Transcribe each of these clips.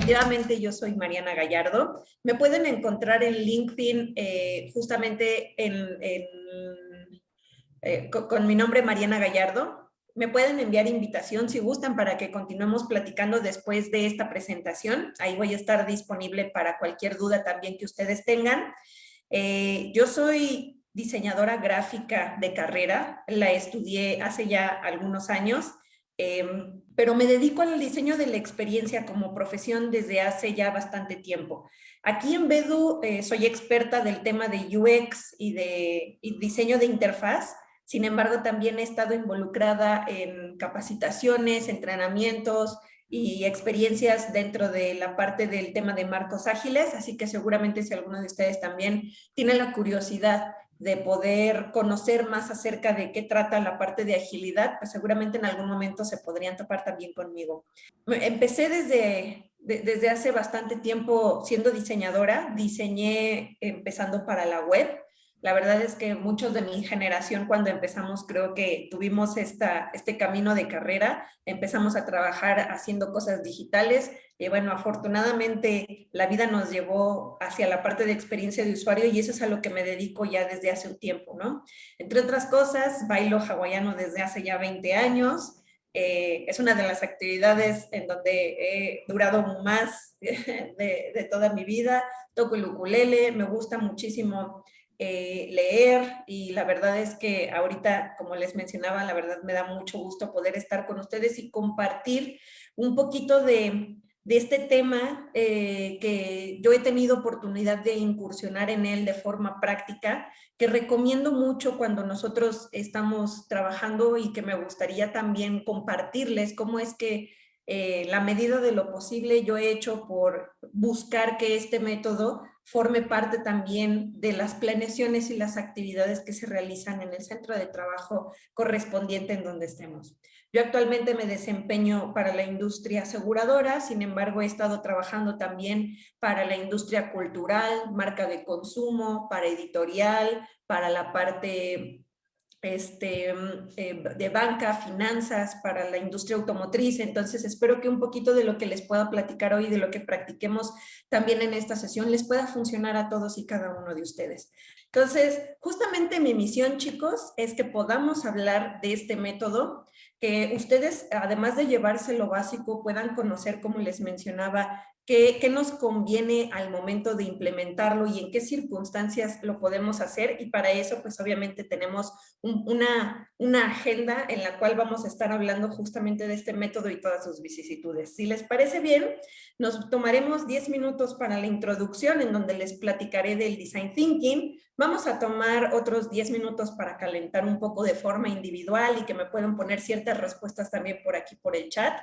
efectivamente yo soy Mariana Gallardo. Me pueden encontrar en LinkedIn justamente con mi nombre Mariana Gallardo. Me pueden enviar invitación si gustan para que continuemos platicando después de esta presentación. Ahí voy a estar disponible para cualquier duda también que ustedes tengan. Yo soy diseñadora gráfica de carrera, la estudié hace ya algunos años, pero me dedico al diseño de la experiencia como profesión desde hace ya bastante tiempo. Aquí en Bedu soy experta del tema de UX y diseño de interfaz. Sin embargo, también he estado involucrada en capacitaciones, entrenamientos y experiencias dentro de la parte del tema de marcos ágiles, así que seguramente si alguno de ustedes también tiene la curiosidad de poder conocer más acerca de qué trata la parte de agilidad, pues seguramente en algún momento se podrían topar también conmigo. Empecé desde hace bastante tiempo siendo diseñadora, diseñé empezando para la web. La verdad es que muchos de mi generación cuando empezamos creo que tuvimos este camino de carrera, empezamos a trabajar haciendo cosas digitales y bueno, afortunadamente la vida nos llevó hacia la parte de experiencia de usuario y eso es a lo que me dedico ya desde hace un tiempo, ¿no? Entre otras cosas, bailo hawaiano desde hace ya 20 años. Es una de las actividades en donde he durado más de toda mi vida. Toco el ukulele, me gusta muchísimo leer y la verdad es que ahorita, como les mencionaba, la verdad me da mucho gusto poder estar con ustedes y compartir un poquito de este tema que yo he tenido oportunidad de incursionar en él de forma práctica, que recomiendo mucho cuando nosotros estamos trabajando y que me gustaría también compartirles cómo es que la medida de lo posible yo he hecho por buscar que este método forme parte también de las planeaciones y las actividades que se realizan en el centro de trabajo correspondiente en donde estemos. Yo actualmente me desempeño para la industria aseguradora, sin embargo he estado trabajando también para la industria cultural, marca de consumo, para editorial, para la parte de banca, finanzas, para la industria automotriz. Entonces espero que un poquito de lo que les pueda platicar hoy, de lo que practiquemos también en esta sesión, les pueda funcionar a todos y cada uno de ustedes. Entonces, justamente mi misión, chicos, es que podamos hablar de este método, que ustedes, además de llevarse lo básico, puedan conocer, como les mencionaba, qué nos conviene al momento de implementarlo y en qué circunstancias lo podemos hacer. Y para eso, pues obviamente tenemos una agenda en la cual vamos a estar hablando justamente de este método y todas sus vicisitudes. Si les parece bien, nos tomaremos 10 minutos para la introducción en donde les platicaré del Design Thinking. Vamos a tomar otros 10 minutos para calentar un poco de forma individual y que me puedan poner ciertas respuestas también por aquí por el chat.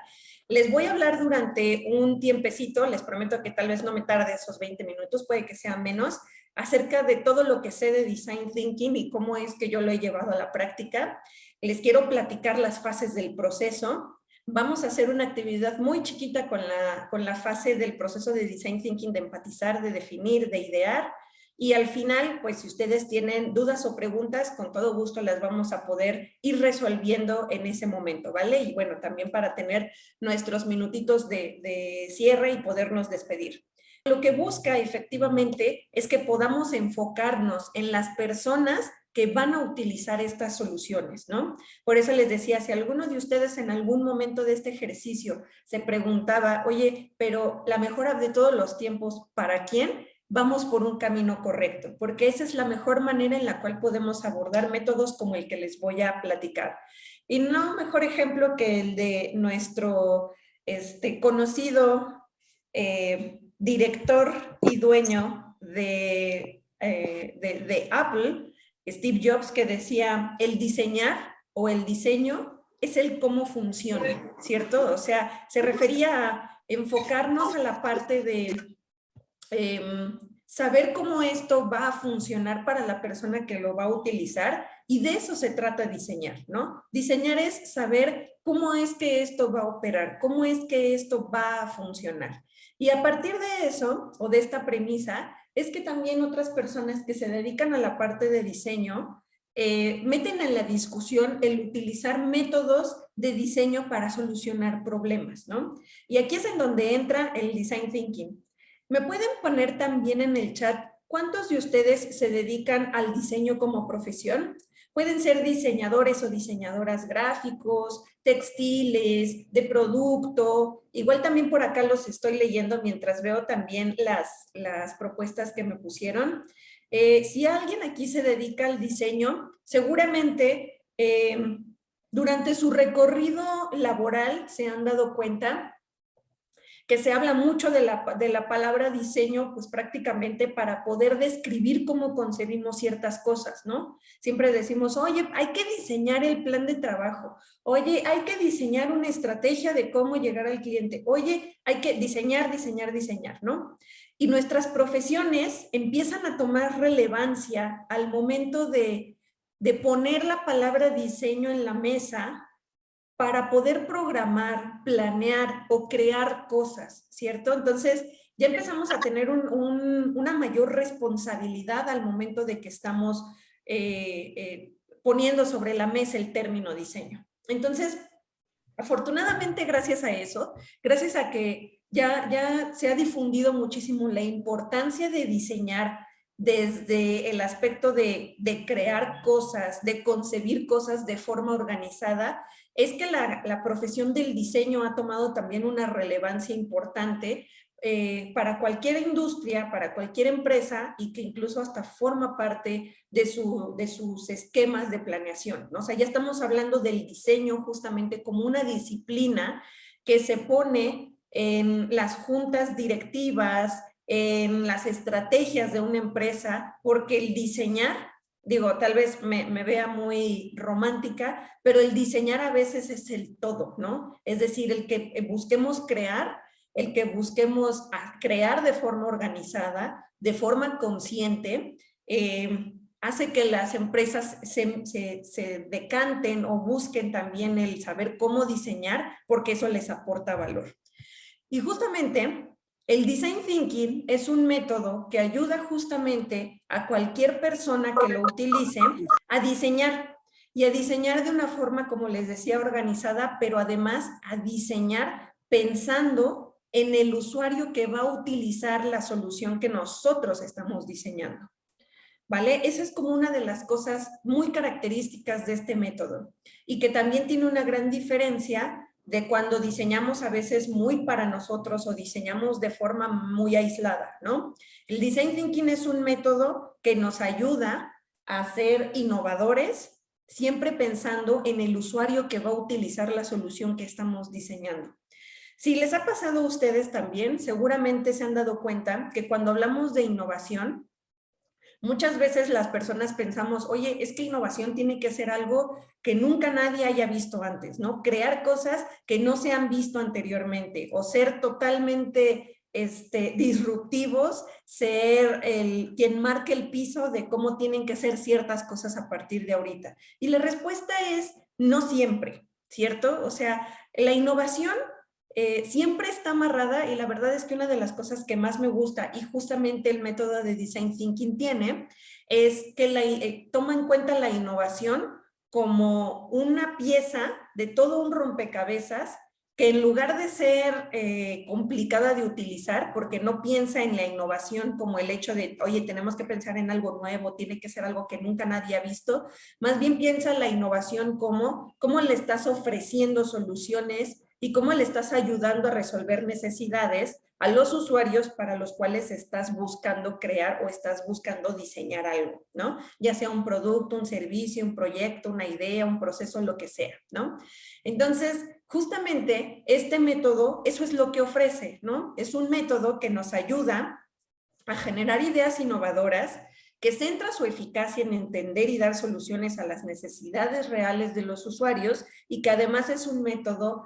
Les voy a hablar durante un tiempecito, les prometo que tal vez no me tarde esos 20 minutos, puede que sea menos, acerca de todo lo que sé de Design Thinking y cómo es que yo lo he llevado a la práctica. Les quiero platicar las fases del proceso. Vamos a hacer una actividad muy chiquita con la fase del proceso de Design Thinking, de empatizar, de definir, de idear. Y al final, pues si ustedes tienen dudas o preguntas, con todo gusto las vamos a poder ir resolviendo en ese momento, ¿vale? Y bueno, también para tener nuestros minutitos de cierre y podernos despedir. Lo que busca efectivamente es que podamos enfocarnos en las personas que van a utilizar estas soluciones, ¿no? Por eso les decía, si alguno de ustedes en algún momento de este ejercicio se preguntaba, oye, pero la mejora de todos los tiempos, ¿para quién? Vamos por un camino correcto, porque esa es la mejor manera en la cual podemos abordar métodos como el que les voy a platicar. Y no mejor ejemplo que el de nuestro conocido director y dueño de Apple, Steve Jobs, que decía, el diseñar o el diseño es el cómo funciona, ¿cierto? O sea, se refería a enfocarnos a la parte de saber cómo esto va a funcionar para la persona que lo va a utilizar y de eso se trata diseñar, ¿no? Diseñar es saber cómo es que esto va a operar, cómo es que esto va a funcionar. Y a partir de eso, o de esta premisa, es que también otras personas que se dedican a la parte de diseño meten en la discusión el utilizar métodos de diseño para solucionar problemas, ¿no? Y aquí es en donde entra el design thinking. ¿Me pueden poner también en el chat cuántos de ustedes se dedican al diseño como profesión? Pueden ser diseñadores o diseñadoras gráficos, textiles, de producto. Igual también por acá los estoy leyendo mientras veo también las propuestas que me pusieron. Si alguien aquí se dedica al diseño, seguramente durante su recorrido laboral se han dado cuenta que se habla mucho de la palabra diseño, pues prácticamente para poder describir cómo concebimos ciertas cosas, ¿no? Siempre decimos, oye, hay que diseñar el plan de trabajo, oye, hay que diseñar una estrategia de cómo llegar al cliente, oye, hay que diseñar, ¿no? Y nuestras profesiones empiezan a tomar relevancia al momento de poner la palabra diseño en la mesa para poder programar, planear o crear cosas, ¿cierto? Entonces, ya empezamos a tener una mayor responsabilidad al momento de que estamos poniendo sobre la mesa el término diseño. Entonces, afortunadamente, gracias a eso, gracias a que ya se ha difundido muchísimo la importancia de diseñar desde el aspecto de crear cosas, de concebir cosas de forma organizada, es que la profesión del diseño ha tomado también una relevancia importante para cualquier industria, para cualquier empresa y que incluso hasta forma parte de sus esquemas de planeación, ¿no? O sea, ya estamos hablando del diseño justamente como una disciplina que se pone en las juntas directivas, en las estrategias de una empresa, porque el diseñar, digo, tal vez me vea muy romántica, pero el diseñar a veces es el todo, ¿no? Es decir, el que busquemos crear, el que busquemos crear de forma organizada, de forma consciente, hace que las empresas se decanten o busquen también el saber cómo diseñar, porque eso les aporta valor. Y justamente el design thinking es un método que ayuda justamente a cualquier persona que lo utilice a diseñar y a diseñar de una forma, como les decía, organizada, pero además a diseñar pensando en el usuario que va a utilizar la solución que nosotros estamos diseñando. ¿Vale? Esa es como una de las cosas muy características de este método y que también tiene una gran diferencia de cuando diseñamos a veces muy para nosotros o diseñamos de forma muy aislada, ¿no? El design thinking es un método que nos ayuda a ser innovadores, siempre pensando en el usuario que va a utilizar la solución que estamos diseñando. Si les ha pasado a ustedes también, seguramente se han dado cuenta que cuando hablamos de innovación, muchas veces las personas pensamos, oye, es que innovación tiene que ser algo que nunca nadie haya visto antes, ¿no? Crear cosas que no se han visto anteriormente o ser totalmente disruptivos, ser quien marque el piso de cómo tienen que ser ciertas cosas a partir de ahorita. Y la respuesta es no siempre, ¿cierto? O sea, la innovación siempre está amarrada y la verdad es que una de las cosas que más me gusta y justamente el método de Design Thinking tiene es que toma en cuenta la innovación como una pieza de todo un rompecabezas que en lugar de ser complicada de utilizar, porque no piensa en la innovación como el hecho de, oye, tenemos que pensar en algo nuevo, tiene que ser algo que nunca nadie ha visto, más bien piensa la innovación como cómo le estás ofreciendo soluciones y cómo le estás ayudando a resolver necesidades a los usuarios para los cuales estás buscando crear o estás buscando diseñar algo, ¿no? Ya sea un producto, un servicio, un proyecto, una idea, un proceso, lo que sea, ¿no? Entonces, justamente este método, eso es lo que ofrece, ¿no? Es un método que nos ayuda a generar ideas innovadoras, que centra su eficacia en entender y dar soluciones a las necesidades reales de los usuarios y que además es un método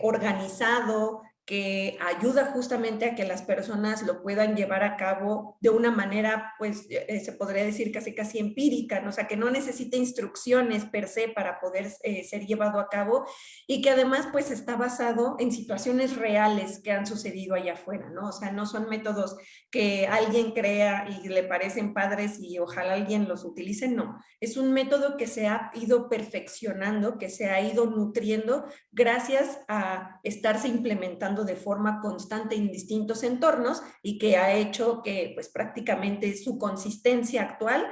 organizado, que ayuda justamente a que las personas lo puedan llevar a cabo de una manera, pues, se podría decir casi empírica, ¿no? O sea, que no necesita instrucciones per se para poder ser llevado a cabo y que además, pues, está basado en situaciones reales que han sucedido allá afuera, ¿no? O sea, no son métodos que alguien crea y le parecen padres y ojalá alguien los utilice, no. Es un método que se ha ido perfeccionando, que se ha ido nutriendo gracias a estarse implementando de forma constante en distintos entornos y que ha hecho que pues prácticamente su consistencia actual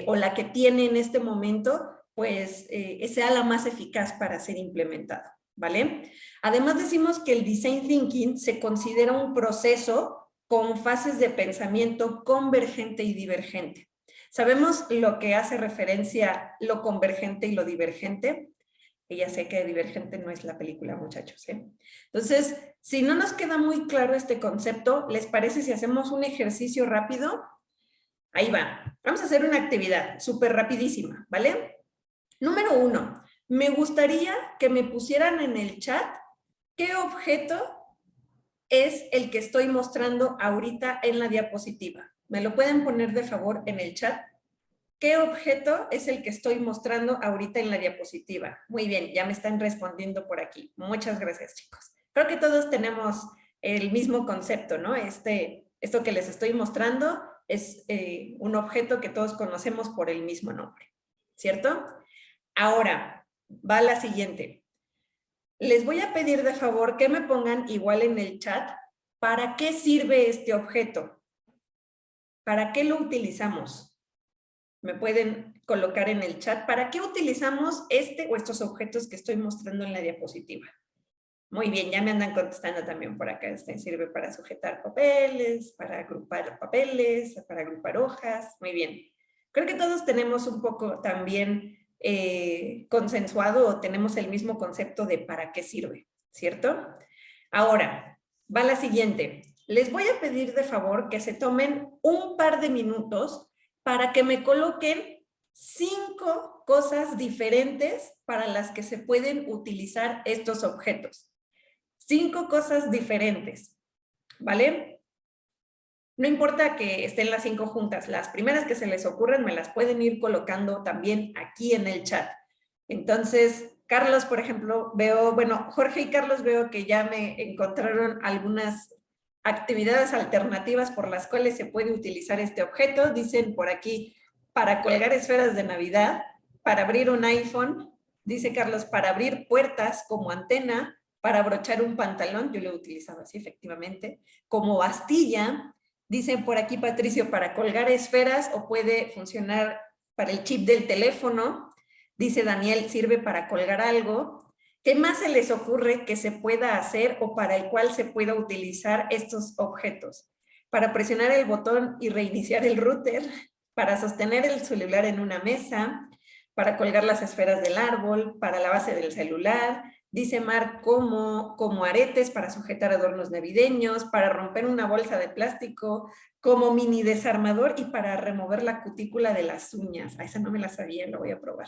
o la que tiene en este momento pues sea la más eficaz para ser implementada, ¿vale? Además decimos que el Design Thinking se considera un proceso con fases de pensamiento convergente y divergente. ¿Sabemos lo que hace referencia lo convergente y lo divergente? Y ya sé que Divergente no es la película, muchachos, ¿eh? Entonces, si no nos queda muy claro este concepto, ¿les parece si hacemos un ejercicio rápido? Ahí va. Vamos a hacer una actividad súper rapidísima, ¿vale? Número 1. Me gustaría que me pusieran en el chat qué objeto es el que estoy mostrando ahorita en la diapositiva. ¿Me lo pueden poner de favor en el chat? ¿Qué objeto es el que estoy mostrando ahorita en la diapositiva? Muy bien, ya me están respondiendo por aquí. Muchas gracias, chicos. Creo que todos tenemos el mismo concepto, ¿no? Esto que les estoy mostrando es un objeto que todos conocemos por el mismo nombre, ¿cierto? Ahora, va la siguiente. Les voy a pedir de favor que me pongan igual en el chat ¿para qué sirve este objeto? ¿Para qué lo utilizamos? Me pueden colocar en el chat para qué utilizamos este o estos objetos que estoy mostrando en la diapositiva. Muy bien, ya me andan contestando también por acá. Este sirve para sujetar papeles, para agrupar papeles, para agrupar hojas. Muy bien. Creo que todos tenemos un poco también consensuado o tenemos el mismo concepto de para qué sirve, ¿cierto? Ahora, va la siguiente. Les voy a pedir de favor que se tomen un par de minutos para que me coloquen 5 cosas diferentes para las que se pueden utilizar estos objetos. 5 cosas diferentes, ¿vale? No importa que estén las 5 juntas, las primeras que se les ocurran me las pueden ir colocando también aquí en el chat. Entonces, Carlos, por ejemplo, veo, bueno, Jorge y Carlos veo que ya me encontraron algunas actividades alternativas por las cuales se puede utilizar este objeto. Dicen por aquí, para colgar esferas de Navidad, para abrir un iPhone, dice Carlos, para abrir puertas como antena, para abrochar un pantalón, yo lo he utilizado así efectivamente, como bastilla, dicen por aquí Patricio, para colgar esferas o puede funcionar para el chip del teléfono, dice Daniel, sirve para colgar algo. ¿Qué más se les ocurre que se pueda hacer o para el cual se pueda utilizar estos objetos? Para presionar el botón y reiniciar el router, para sostener el celular en una mesa, para colgar las esferas del árbol, para la base del celular, dice Mar, como aretes para sujetar adornos navideños, para romper una bolsa de plástico, como mini desarmador y para remover la cutícula de las uñas. Esa no me la sabía, lo voy a probar.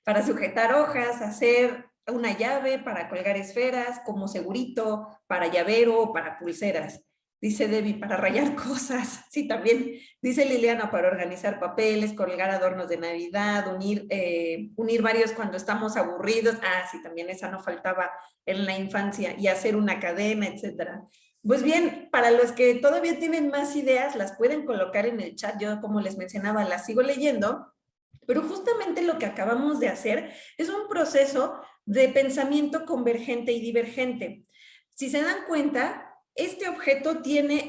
Para sujetar hojas, hacer una llave, para colgar esferas, como segurito, para llavero, para pulseras. Dice Debbie, para rayar cosas. Sí, también. Dice Liliana, para organizar papeles, colgar adornos de Navidad, unir varios cuando estamos aburridos. Ah, sí, también esa no faltaba en la infancia. Y hacer una cadena, etcétera. Pues bien, para los que todavía tienen más ideas, las pueden colocar en el chat. Yo, como les mencionaba, las sigo leyendo. Pero justamente lo que acabamos de hacer es un proceso de pensamiento convergente y divergente. Si se dan cuenta, este objeto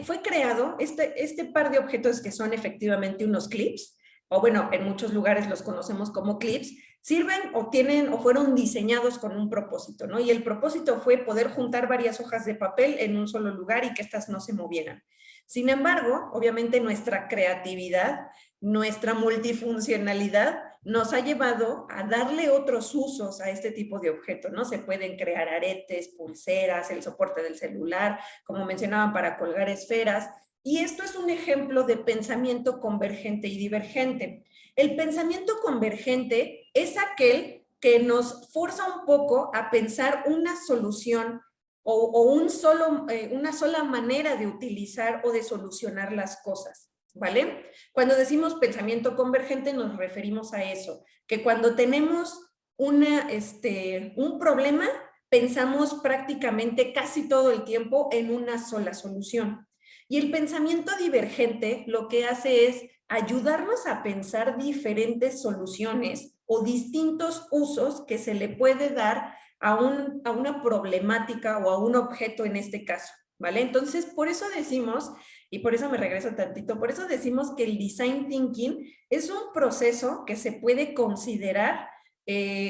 fue creado, este par de objetos que son efectivamente unos clips, o bueno, en muchos lugares los conocemos como clips, sirven o fueron diseñados con un propósito, ¿no? Y el propósito fue poder juntar varias hojas de papel en un solo lugar y que estas no se movieran. Sin embargo, obviamente nuestra creatividad, nuestra multifuncionalidad nos ha llevado a darle otros usos a este tipo de objetos, ¿no? Se pueden crear aretes, pulseras, el soporte del celular, como mencionaban, para colgar esferas. Y esto es un ejemplo de pensamiento convergente y divergente. El pensamiento convergente es aquel que nos forza un poco a pensar una solución una sola manera de utilizar o de solucionar las cosas, ¿vale? Cuando decimos pensamiento convergente nos referimos a eso, que cuando tenemos un problema, pensamos prácticamente casi todo el tiempo en una sola solución. Y el pensamiento divergente lo que hace es ayudarnos a pensar diferentes soluciones o distintos usos que se le puede dar a una problemática o a un objeto en este caso, ¿vale? Entonces, por eso decimos, y por eso me regreso tantito, por eso decimos que el design thinking es un proceso que se puede considerar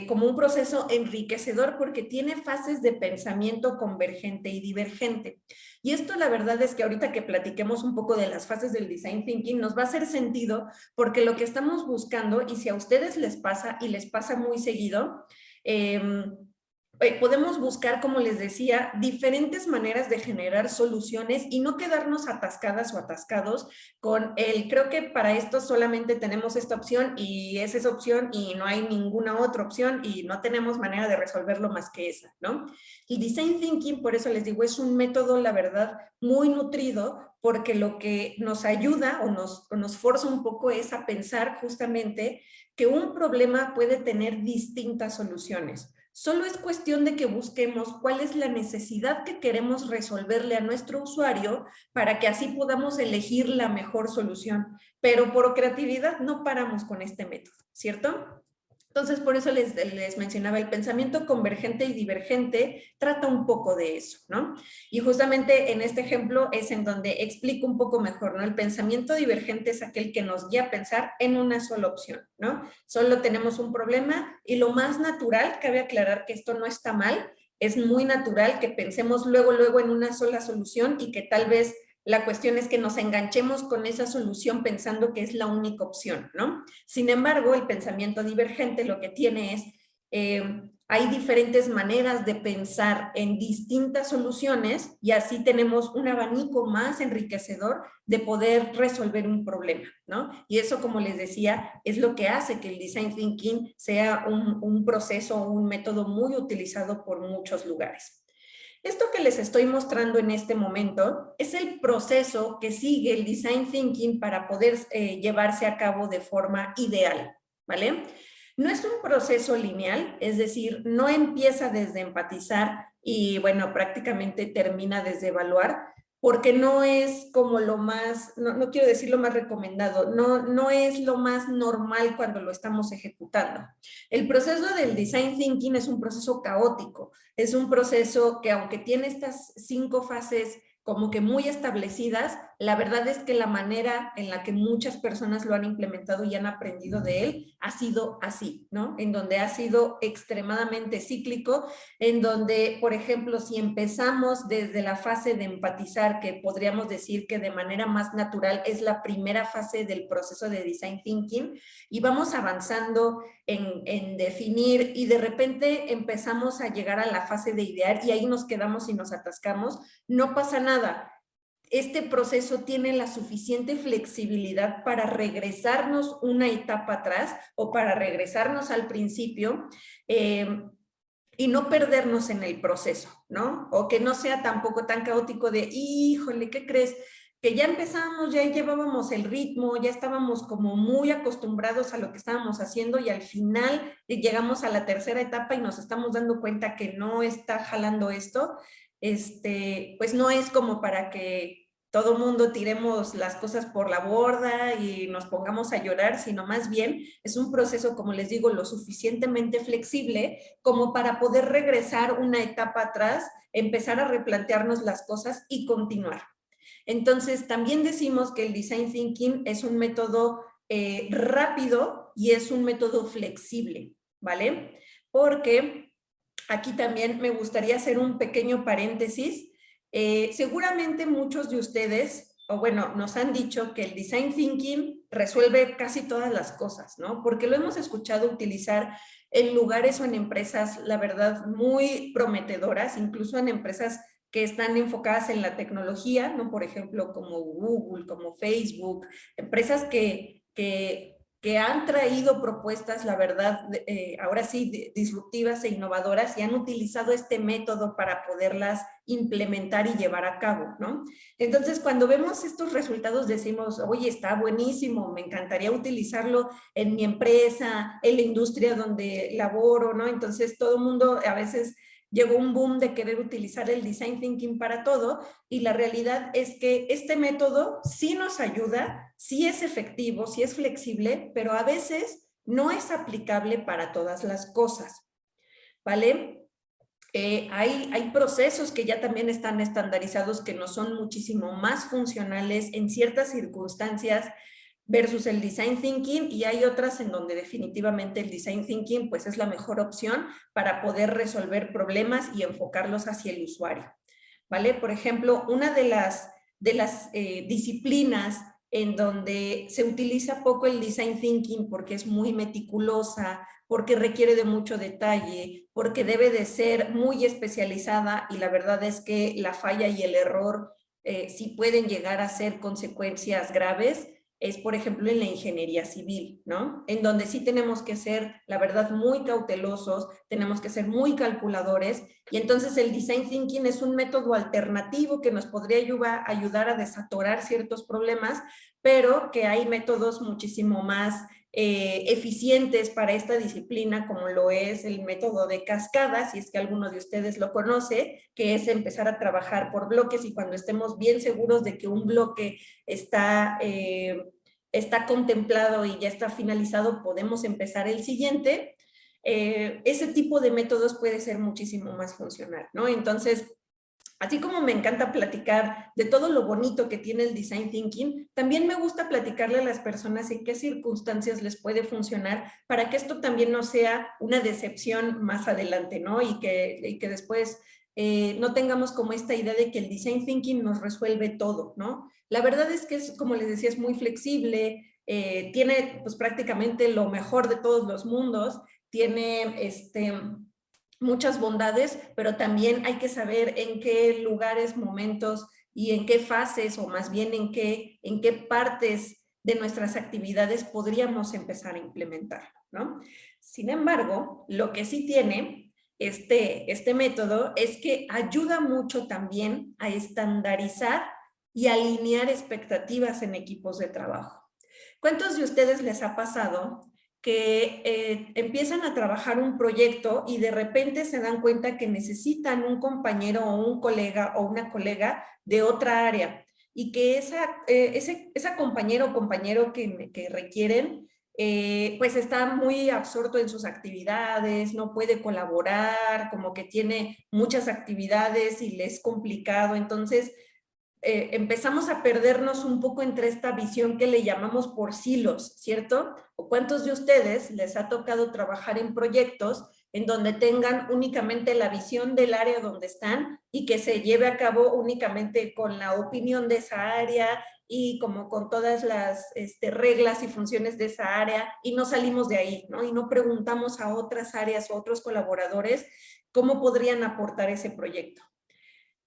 como un proceso enriquecedor porque tiene fases de pensamiento convergente y divergente. Y esto la verdad es que ahorita que platiquemos un poco de las fases del design thinking nos va a hacer sentido porque lo que estamos buscando, y si a ustedes les pasa y les pasa muy seguido, podemos buscar, como les decía, diferentes maneras de generar soluciones y no quedarnos atascadas o atascados con creo que para esto solamente tenemos esta opción y es esa opción y no hay ninguna otra opción y no tenemos manera de resolverlo más que esa, ¿no? El design thinking, por eso les digo, es un método, la verdad, muy nutrido porque lo que nos ayuda o nos forza un poco es a pensar justamente que un problema puede tener distintas soluciones. Solo es cuestión de que busquemos cuál es la necesidad que queremos resolverle a nuestro usuario para que así podamos elegir la mejor solución. Pero por creatividad no paramos con este método, ¿cierto? Entonces, por eso les mencionaba, el pensamiento convergente y divergente trata un poco de eso, ¿no? Y justamente en este ejemplo es en donde explico un poco mejor, ¿no? El pensamiento divergente es aquel que nos guía a pensar en una sola opción, ¿no? Solo tenemos un problema y lo más natural, cabe aclarar que esto no está mal, es muy natural que pensemos luego en una sola solución y que tal vez la cuestión es que nos enganchemos con esa solución pensando que es la única opción, ¿no? Sin embargo, el pensamiento divergente lo que tiene es, hay diferentes maneras de pensar en distintas soluciones y así tenemos un abanico más enriquecedor de poder resolver un problema, ¿no? Y eso, como les decía, es lo que hace que el design thinking sea un proceso, un método muy utilizado por muchos lugares. Esto que les estoy mostrando en este momento es el proceso que sigue el design thinking para poder llevarse a cabo de forma ideal, ¿vale? No es un proceso lineal, es decir, no empieza desde empatizar y, bueno, prácticamente termina desde evaluar, porque no es como lo más, no quiero decir lo más recomendado, no es lo más normal cuando lo estamos ejecutando. El proceso del design thinking es un proceso caótico, es un proceso que aunque tiene estas 5 fases como que muy establecidas, la verdad es que la manera en la que muchas personas lo han implementado y han aprendido de él ha sido así, ¿no? En donde ha sido extremadamente cíclico, en donde, por ejemplo, si empezamos desde la fase de empatizar, que podríamos decir que de manera más natural es la primera fase del proceso de design thinking, y vamos avanzando en definir y de repente empezamos a llegar a la fase de idear y ahí nos quedamos y nos atascamos, no pasa nada. Este proceso tiene la suficiente flexibilidad para regresarnos una etapa atrás o para regresarnos al principio y no perdernos en el proceso, ¿no? O que no sea tampoco tan caótico de, híjole, ¿qué crees? Que ya empezamos, ya llevábamos el ritmo, ya estábamos como muy acostumbrados a lo que estábamos haciendo y al final llegamos a la tercera etapa y nos estamos dando cuenta que no está jalando esto, pues no es como para que todo mundo tiremos las cosas por la borda y nos pongamos a llorar, sino más bien es un proceso, como les digo, lo suficientemente flexible como para poder regresar una etapa atrás, empezar a replantearnos las cosas y continuar. Entonces, también decimos que el design thinking es un método rápido y es un método flexible, ¿vale? Porque aquí también me gustaría hacer un pequeño paréntesis. Seguramente muchos de ustedes, o bueno, nos han dicho que el design thinking resuelve casi todas las cosas, ¿no? Porque lo hemos escuchado utilizar en lugares o en empresas, la verdad, muy prometedoras, incluso en empresas que están enfocadas en la tecnología, ¿no? Por ejemplo, como Google, como Facebook, empresas que que han traído propuestas, la verdad, ahora sí, disruptivas e innovadoras y han utilizado este método para poderlas implementar y llevar a cabo, ¿no? Entonces, cuando vemos estos resultados decimos, oye, está buenísimo, me encantaría utilizarlo en mi empresa, en la industria donde laboro, ¿no? Entonces, todo el mundo a veces llegó un boom de querer utilizar el design thinking para todo y la realidad es que este método sí nos ayuda, sí es efectivo, sí es flexible, pero a veces no es aplicable para todas las cosas, ¿vale? Hay procesos que ya también están estandarizados que nos son muchísimo más funcionales en ciertas circunstancias versus el design thinking y hay otras en donde definitivamente el design thinking pues es la mejor opción para poder resolver problemas y enfocarlos hacia el usuario, ¿vale? Por ejemplo, una de las disciplinas en donde se utiliza poco el design thinking porque es muy meticulosa, porque requiere de mucho detalle, porque debe de ser muy especializada y la verdad es que la falla y el error sí pueden llegar a ser consecuencias graves, es, por ejemplo, en la ingeniería civil, ¿no? En donde sí tenemos que ser, la verdad, muy cautelosos, tenemos que ser muy calculadores, y entonces el design thinking es un método alternativo que nos podría ayudar a desatorar ciertos problemas, pero que hay métodos muchísimo más eficientes para esta disciplina, como lo es el método de cascada, si es que alguno de ustedes lo conoce, que es empezar a trabajar por bloques y cuando estemos bien seguros de que un bloque está contemplado y ya está finalizado, podemos empezar el siguiente. Ese tipo de métodos puede ser muchísimo más funcional, ¿no? Entonces, así como me encanta platicar de todo lo bonito que tiene el design thinking, también me gusta platicarle a las personas en qué circunstancias les puede funcionar para que esto también no sea una decepción más adelante, ¿no? Y que después no tengamos como esta idea de que el design thinking nos resuelve todo, ¿no? La verdad es que, como les decía, es muy flexible, tiene pues prácticamente lo mejor de todos los mundos, tiene muchas bondades, pero también hay que saber en qué lugares, momentos y en qué fases, o más bien en qué partes de nuestras actividades podríamos empezar a implementarlo, ¿no? Sin embargo, lo que sí tiene este método es que ayuda mucho también a estandarizar y alinear expectativas en equipos de trabajo. ¿Cuántos de ustedes les ha pasado que empiezan a trabajar un proyecto y de repente se dan cuenta que necesitan un compañero o un colega o una colega de otra área y que esa compañero o compañero que requieren pues está muy absorto en sus actividades, no puede colaborar, como que tiene muchas actividades y le es complicado, entonces empezamos a perdernos un poco entre esta visión que le llamamos por silos, ¿cierto? ¿O cuántos de ustedes les ha tocado trabajar en proyectos en donde tengan únicamente la visión del área donde están y que se lleve a cabo únicamente con la opinión de esa área y como con todas las reglas y funciones de esa área y no salimos de ahí, ¿no? Y no preguntamos a otras áreas o otros colaboradores cómo podrían aportar ese proyecto?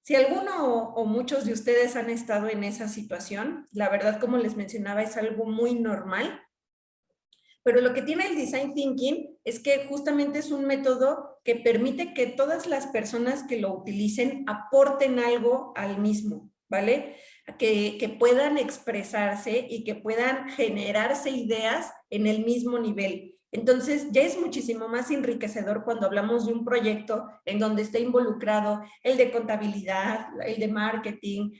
Si alguno o muchos de ustedes han estado en esa situación, la verdad, como les mencionaba, es algo muy normal, pero lo que tiene el design thinking es que justamente es un método que permite que todas las personas que lo utilicen aporten algo al mismo, ¿vale? Que puedan expresarse y que puedan generarse ideas en el mismo nivel. Entonces, ya es muchísimo más enriquecedor cuando hablamos de un proyecto en donde está involucrado el de contabilidad, el de marketing,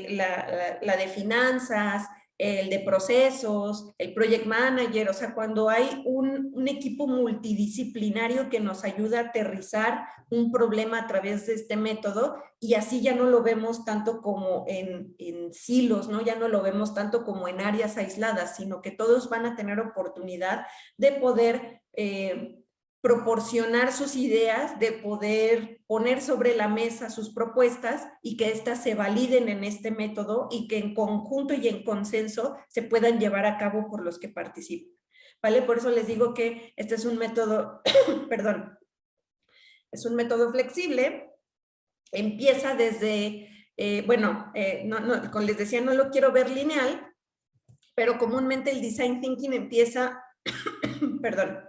la de finanzas, el de procesos, el project manager, o sea, cuando hay un equipo multidisciplinario que nos ayuda a aterrizar un problema a través de este método y así ya no lo vemos tanto como en silos, ¿no? Ya no lo vemos tanto como en áreas aisladas, sino que todos van a tener oportunidad de poder proporcionar sus ideas, de poder poner sobre la mesa sus propuestas y que éstas se validen en este método y que en conjunto y en consenso se puedan llevar a cabo por los que participan, ¿vale? Por eso les digo que este es un método, perdón, es un método flexible, empieza desde, como les decía, no lo quiero ver lineal, pero comúnmente el Design Thinking empieza, perdón,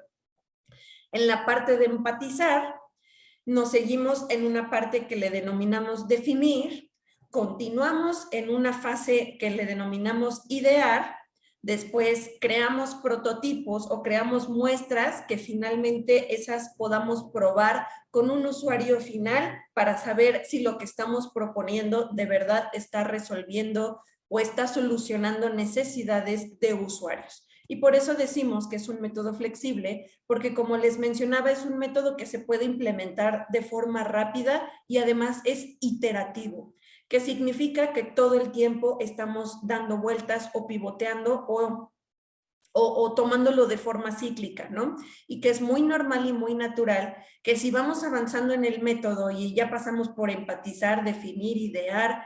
en la parte de empatizar, nos seguimos en una parte que le denominamos definir, continuamos en una fase que le denominamos idear, después creamos prototipos o creamos muestras que finalmente esas podamos probar con un usuario final para saber si lo que estamos proponiendo de verdad está resolviendo o está solucionando necesidades de usuarios. Y por eso decimos que es un método flexible, porque como les mencionaba, es un método que se puede implementar de forma rápida y además es iterativo, que significa que todo el tiempo estamos dando vueltas o pivoteando o tomándolo de forma cíclica, ¿no? Y que es muy normal y muy natural que si vamos avanzando en el método y ya pasamos por empatizar, definir, idear,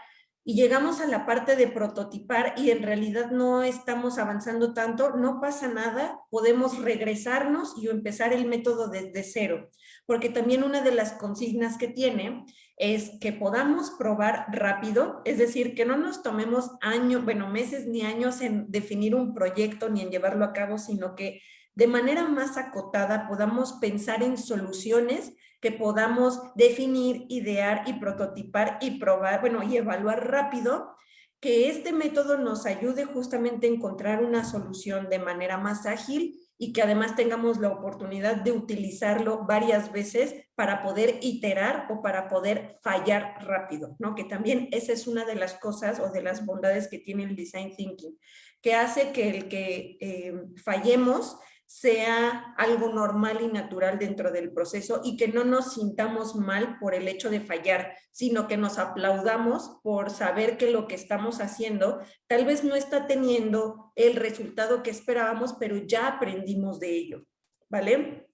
y llegamos a la parte de prototipar y en realidad no estamos avanzando tanto, no pasa nada, podemos regresarnos y empezar el método desde cero, porque también una de las consignas que tiene es que podamos probar rápido, es decir, que no nos tomemos años, bueno, meses ni años en definir un proyecto ni en llevarlo a cabo, sino que de manera más acotada podamos pensar en soluciones que podamos definir, idear y prototipar y probar, bueno, y evaluar rápido, que este método nos ayude justamente a encontrar una solución de manera más ágil y que además tengamos la oportunidad de utilizarlo varias veces para poder iterar o para poder fallar rápido, ¿no? Que también esa es una de las cosas o de las bondades que tiene el Design Thinking, que hace que el que fallemos sea algo normal y natural dentro del proceso y que no nos sintamos mal por el hecho de fallar, sino que nos aplaudamos por saber que lo que estamos haciendo tal vez no está teniendo el resultado que esperábamos, pero ya aprendimos de ello, ¿vale?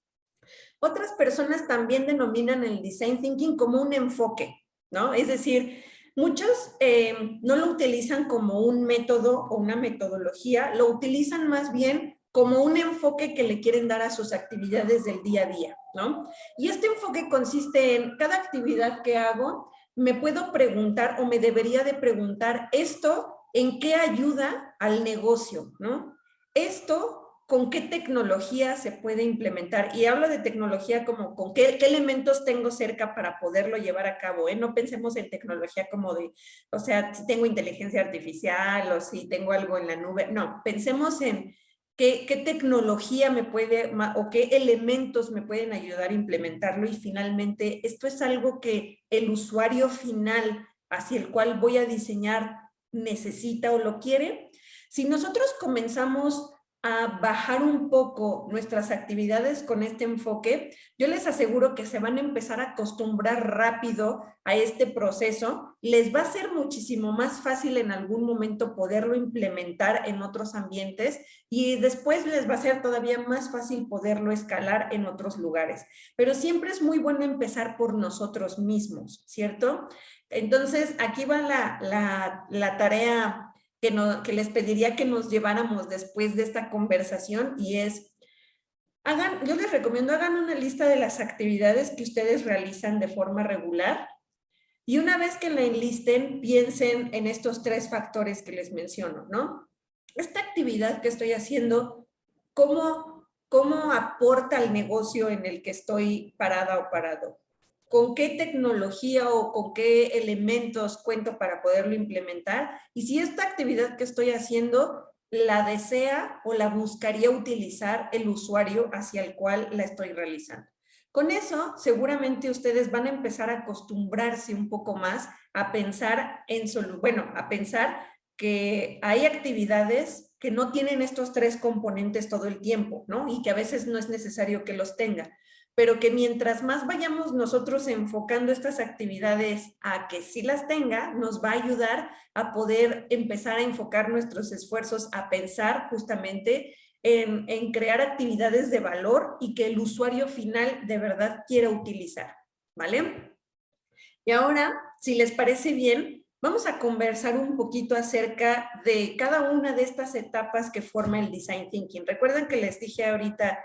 Otras personas también denominan el Design Thinking como un enfoque, ¿no? Es decir, muchos no lo utilizan como un método o una metodología, lo utilizan más bien como un enfoque que le quieren dar a sus actividades del día a día, ¿no? Y este enfoque consiste en cada actividad que hago, me puedo preguntar o me debería de preguntar esto, ¿en qué ayuda al negocio, ¿no? Esto, ¿con qué tecnología se puede implementar? Y hablo de tecnología como con qué elementos tengo cerca para poderlo llevar a cabo, ¿eh? No pensemos en tecnología como de, o sea, si tengo inteligencia artificial o si tengo algo en la nube, no, pensemos en qué tecnología me puede o qué elementos me pueden ayudar a implementarlo y finalmente esto es algo que el usuario final hacia el cual voy a diseñar necesita o lo quiere. Si nosotros comenzamos a bajar un poco nuestras actividades con este enfoque, yo les aseguro que se van a empezar a acostumbrar rápido a este proceso, les va a ser muchísimo más fácil en algún momento poderlo implementar en otros ambientes y después les va a ser todavía más fácil poderlo escalar en otros lugares. Pero siempre es muy bueno empezar por nosotros mismos, ¿cierto? Entonces, aquí va la tarea que les pediría que nos lleváramos después de esta conversación y es, yo les recomiendo, hagan una lista de las actividades que ustedes realizan de forma regular y una vez que la enlisten, piensen en estos 3 factores que les menciono, ¿no? Esta actividad que estoy haciendo, ¿cómo aporta al negocio en el que estoy parada o parado? ¿Con qué tecnología o con qué elementos cuento para poderlo implementar? Y si esta actividad que estoy haciendo la desea o la buscaría utilizar el usuario hacia el cual la estoy realizando. Con eso, seguramente ustedes van a empezar a acostumbrarse un poco más a pensar a pensar que hay actividades que no tienen estos 3 componentes todo el tiempo, ¿no? Y que a veces no es necesario que los tengan, pero que mientras más vayamos nosotros enfocando estas actividades a que sí las tenga, nos va a ayudar a poder empezar a enfocar nuestros esfuerzos a pensar justamente en crear actividades de valor y que el usuario final de verdad quiera utilizar, ¿vale? Y ahora, si les parece bien, vamos a conversar un poquito acerca de cada una de estas etapas que forma el Design Thinking. Recuerden que les dije ahorita,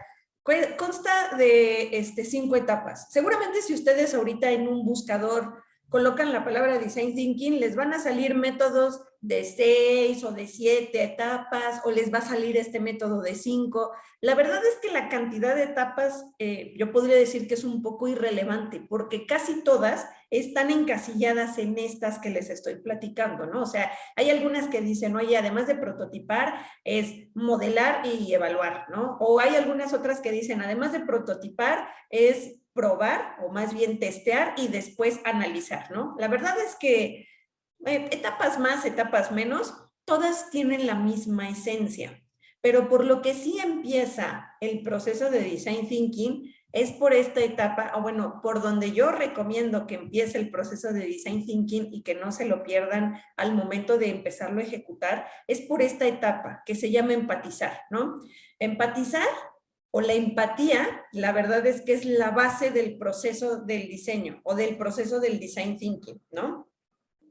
consta de 5 etapas. Seguramente si ustedes ahorita en un buscador colocan la palabra Design Thinking, les van a salir métodos de 6 o de 7 etapas, o les va a salir este método de 5. La verdad es que la cantidad de etapas, yo podría decir que es un poco irrelevante, porque casi todas están encasilladas en estas que les estoy platicando, ¿no? O sea, hay algunas que dicen, oye, además de prototipar, es modelar y evaluar, ¿no? O hay algunas otras que dicen, además de prototipar, es probar, o más bien testear y después analizar, ¿no? La verdad es que etapas más, etapas menos, todas tienen la misma esencia, pero por lo que sí empieza el proceso de Design Thinking es por esta etapa, o bueno, por donde yo recomiendo que empiece el proceso de Design Thinking y que no se lo pierdan al momento de empezarlo a ejecutar, es por esta etapa que se llama empatizar, ¿no? Empatizar o la empatía, la verdad es que es la base del proceso del diseño o del proceso del Design Thinking, ¿no?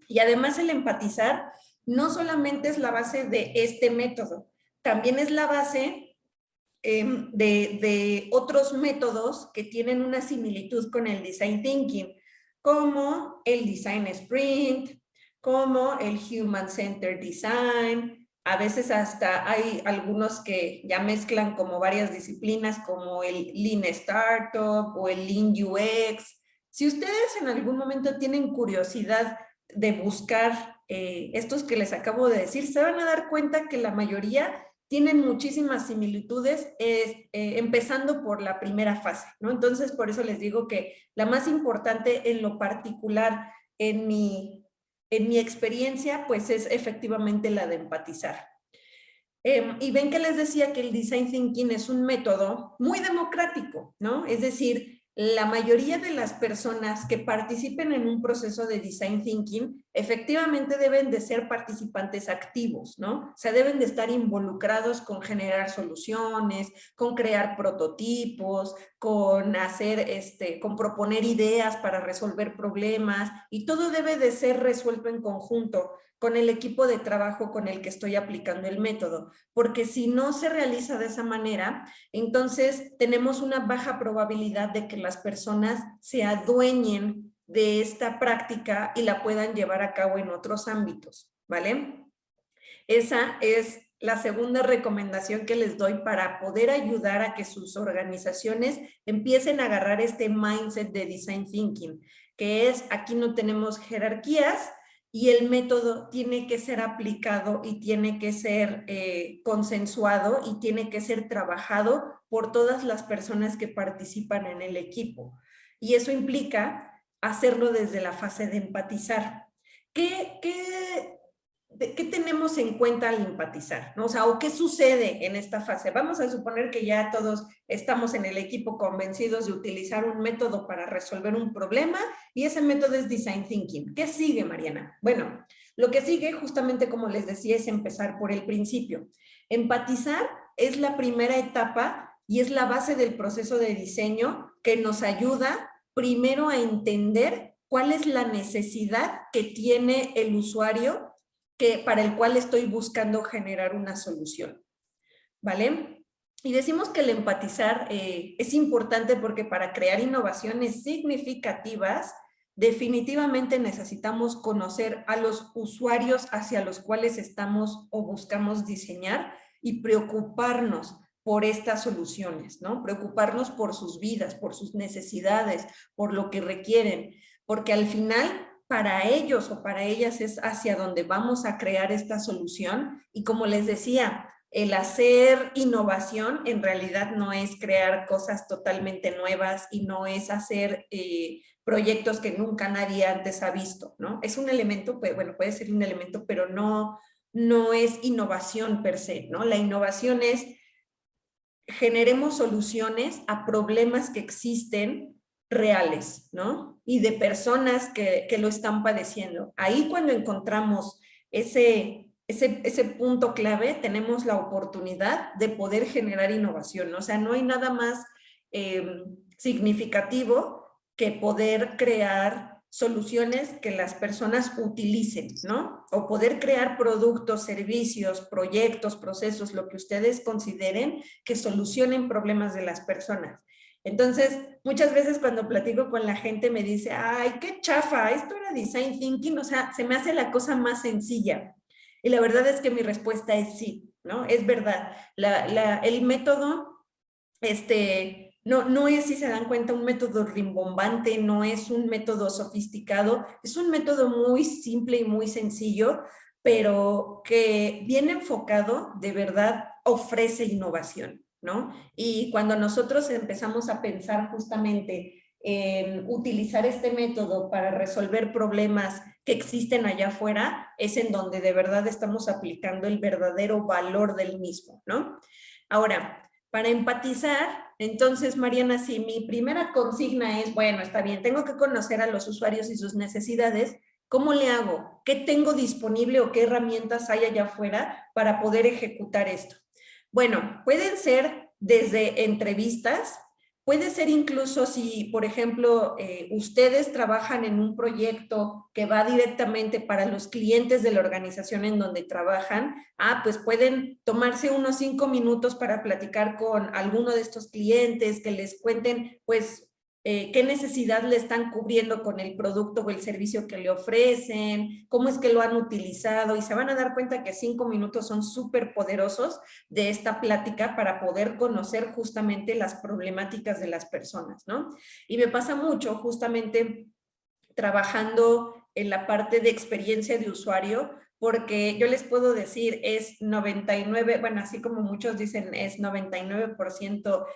Y además el empatizar no solamente es la base de este método, también es la base de otros métodos que tienen una similitud con el Design Thinking, como el Design Sprint, como el Human Centered Design. A veces hasta hay algunos que ya mezclan como varias disciplinas, como el Lean Startup o el Lean UX. Si ustedes en algún momento tienen curiosidad de buscar estos que les acabo de decir, se van a dar cuenta que la mayoría tienen muchísimas similitudes, empezando por la primera fase, ¿no? Entonces, por eso les digo que la más importante en lo particular, en mi experiencia, pues es efectivamente la de empatizar. Y ven que les decía que el Design Thinking es un método muy democrático, ¿no? Es decir, la mayoría de las personas que participen en un proceso de Design Thinking efectivamente deben de ser participantes activos, ¿no? O sea, deben de estar involucrados con generar soluciones, con crear prototipos, con hacer, con proponer ideas para resolver problemas, y todo debe de ser resuelto en conjunto con el equipo de trabajo con el que estoy aplicando el método, porque si no se realiza de esa manera, entonces tenemos una baja probabilidad de que las personas se adueñen de esta práctica y la puedan llevar a cabo en otros ámbitos, ¿vale? Esa es la segunda recomendación que les doy para poder ayudar a que sus organizaciones empiecen a agarrar este mindset de Design Thinking, que es, aquí no tenemos jerarquías, y el método tiene que ser aplicado y tiene que ser consensuado y tiene que ser trabajado por todas las personas que participan en el equipo. Y eso implica hacerlo desde la fase de empatizar. ¿Qué tenemos en cuenta al empatizar, ¿no? O sea, ¿o qué sucede en esta fase? Vamos a suponer que ya todos estamos en el equipo convencidos de utilizar un método para resolver un problema, y ese método es Design Thinking. ¿Qué sigue, Mariana? Bueno, lo que sigue, justamente como les decía, es empezar por el principio. Empatizar es la primera etapa y es la base del proceso de diseño que nos ayuda primero a entender cuál es la necesidad que tiene el usuario para el cual estoy buscando generar una solución, ¿vale? Y decimos que el empatizar es importante porque para crear innovaciones significativas, definitivamente necesitamos conocer a los usuarios hacia los cuales estamos o buscamos diseñar, y preocuparnos por estas soluciones, ¿no? Preocuparnos por sus vidas, por sus necesidades, por lo que requieren, porque al final para ellos o para ellas es hacia donde vamos a crear esta solución. Y como les decía, el hacer innovación en realidad no es crear cosas totalmente nuevas y no es hacer proyectos que nunca nadie antes ha visto, ¿no? Es un elemento, pues, bueno, puede ser un elemento, pero no es innovación per se, ¿no? La innovación es generemos soluciones a problemas que existen reales, ¿no? Y de personas que lo están padeciendo. Ahí cuando encontramos ese punto clave, tenemos la oportunidad de poder generar innovación, ¿no? O sea, no hay nada más significativo que poder crear soluciones que las personas utilicen, ¿no? O poder crear productos, servicios, proyectos, procesos, lo que ustedes consideren que solucionen problemas de las personas. Entonces, muchas veces cuando platico con la gente me dice, ay, qué chafa, esto era Design Thinking, o sea, se me hace la cosa más sencilla. Y la verdad es que mi respuesta es sí, ¿no? Es verdad. El método, no es, si se dan cuenta, un método rimbombante, no es un método sofisticado, es un método muy simple y muy sencillo, pero que bien enfocado, de verdad, ofrece innovación, ¿no? Y cuando nosotros empezamos a pensar justamente en utilizar este método para resolver problemas que existen allá afuera, es en donde de verdad estamos aplicando el verdadero valor del mismo, ¿no? Ahora, para empatizar, entonces, Mariana, si mi primera consigna es, bueno, está bien, tengo que conocer a los usuarios y sus necesidades, ¿cómo le hago? ¿Qué tengo disponible o qué herramientas hay allá afuera para poder ejecutar esto? Bueno, pueden ser desde entrevistas, puede ser incluso si, por ejemplo, ustedes trabajan en un proyecto que va directamente para los clientes de la organización en donde trabajan, pues pueden tomarse unos 5 minutos para platicar con alguno de estos clientes, que les cuenten, pues, qué necesidad le están cubriendo con el producto o el servicio que le ofrecen, cómo es que lo han utilizado, y se van a dar cuenta que 5 minutos son súper poderosos de esta plática para poder conocer justamente las problemáticas de las personas, ¿no? Y me pasa mucho justamente trabajando en la parte de experiencia de usuario, porque yo les puedo decir, es 99, bueno, así como muchos dicen, es 99%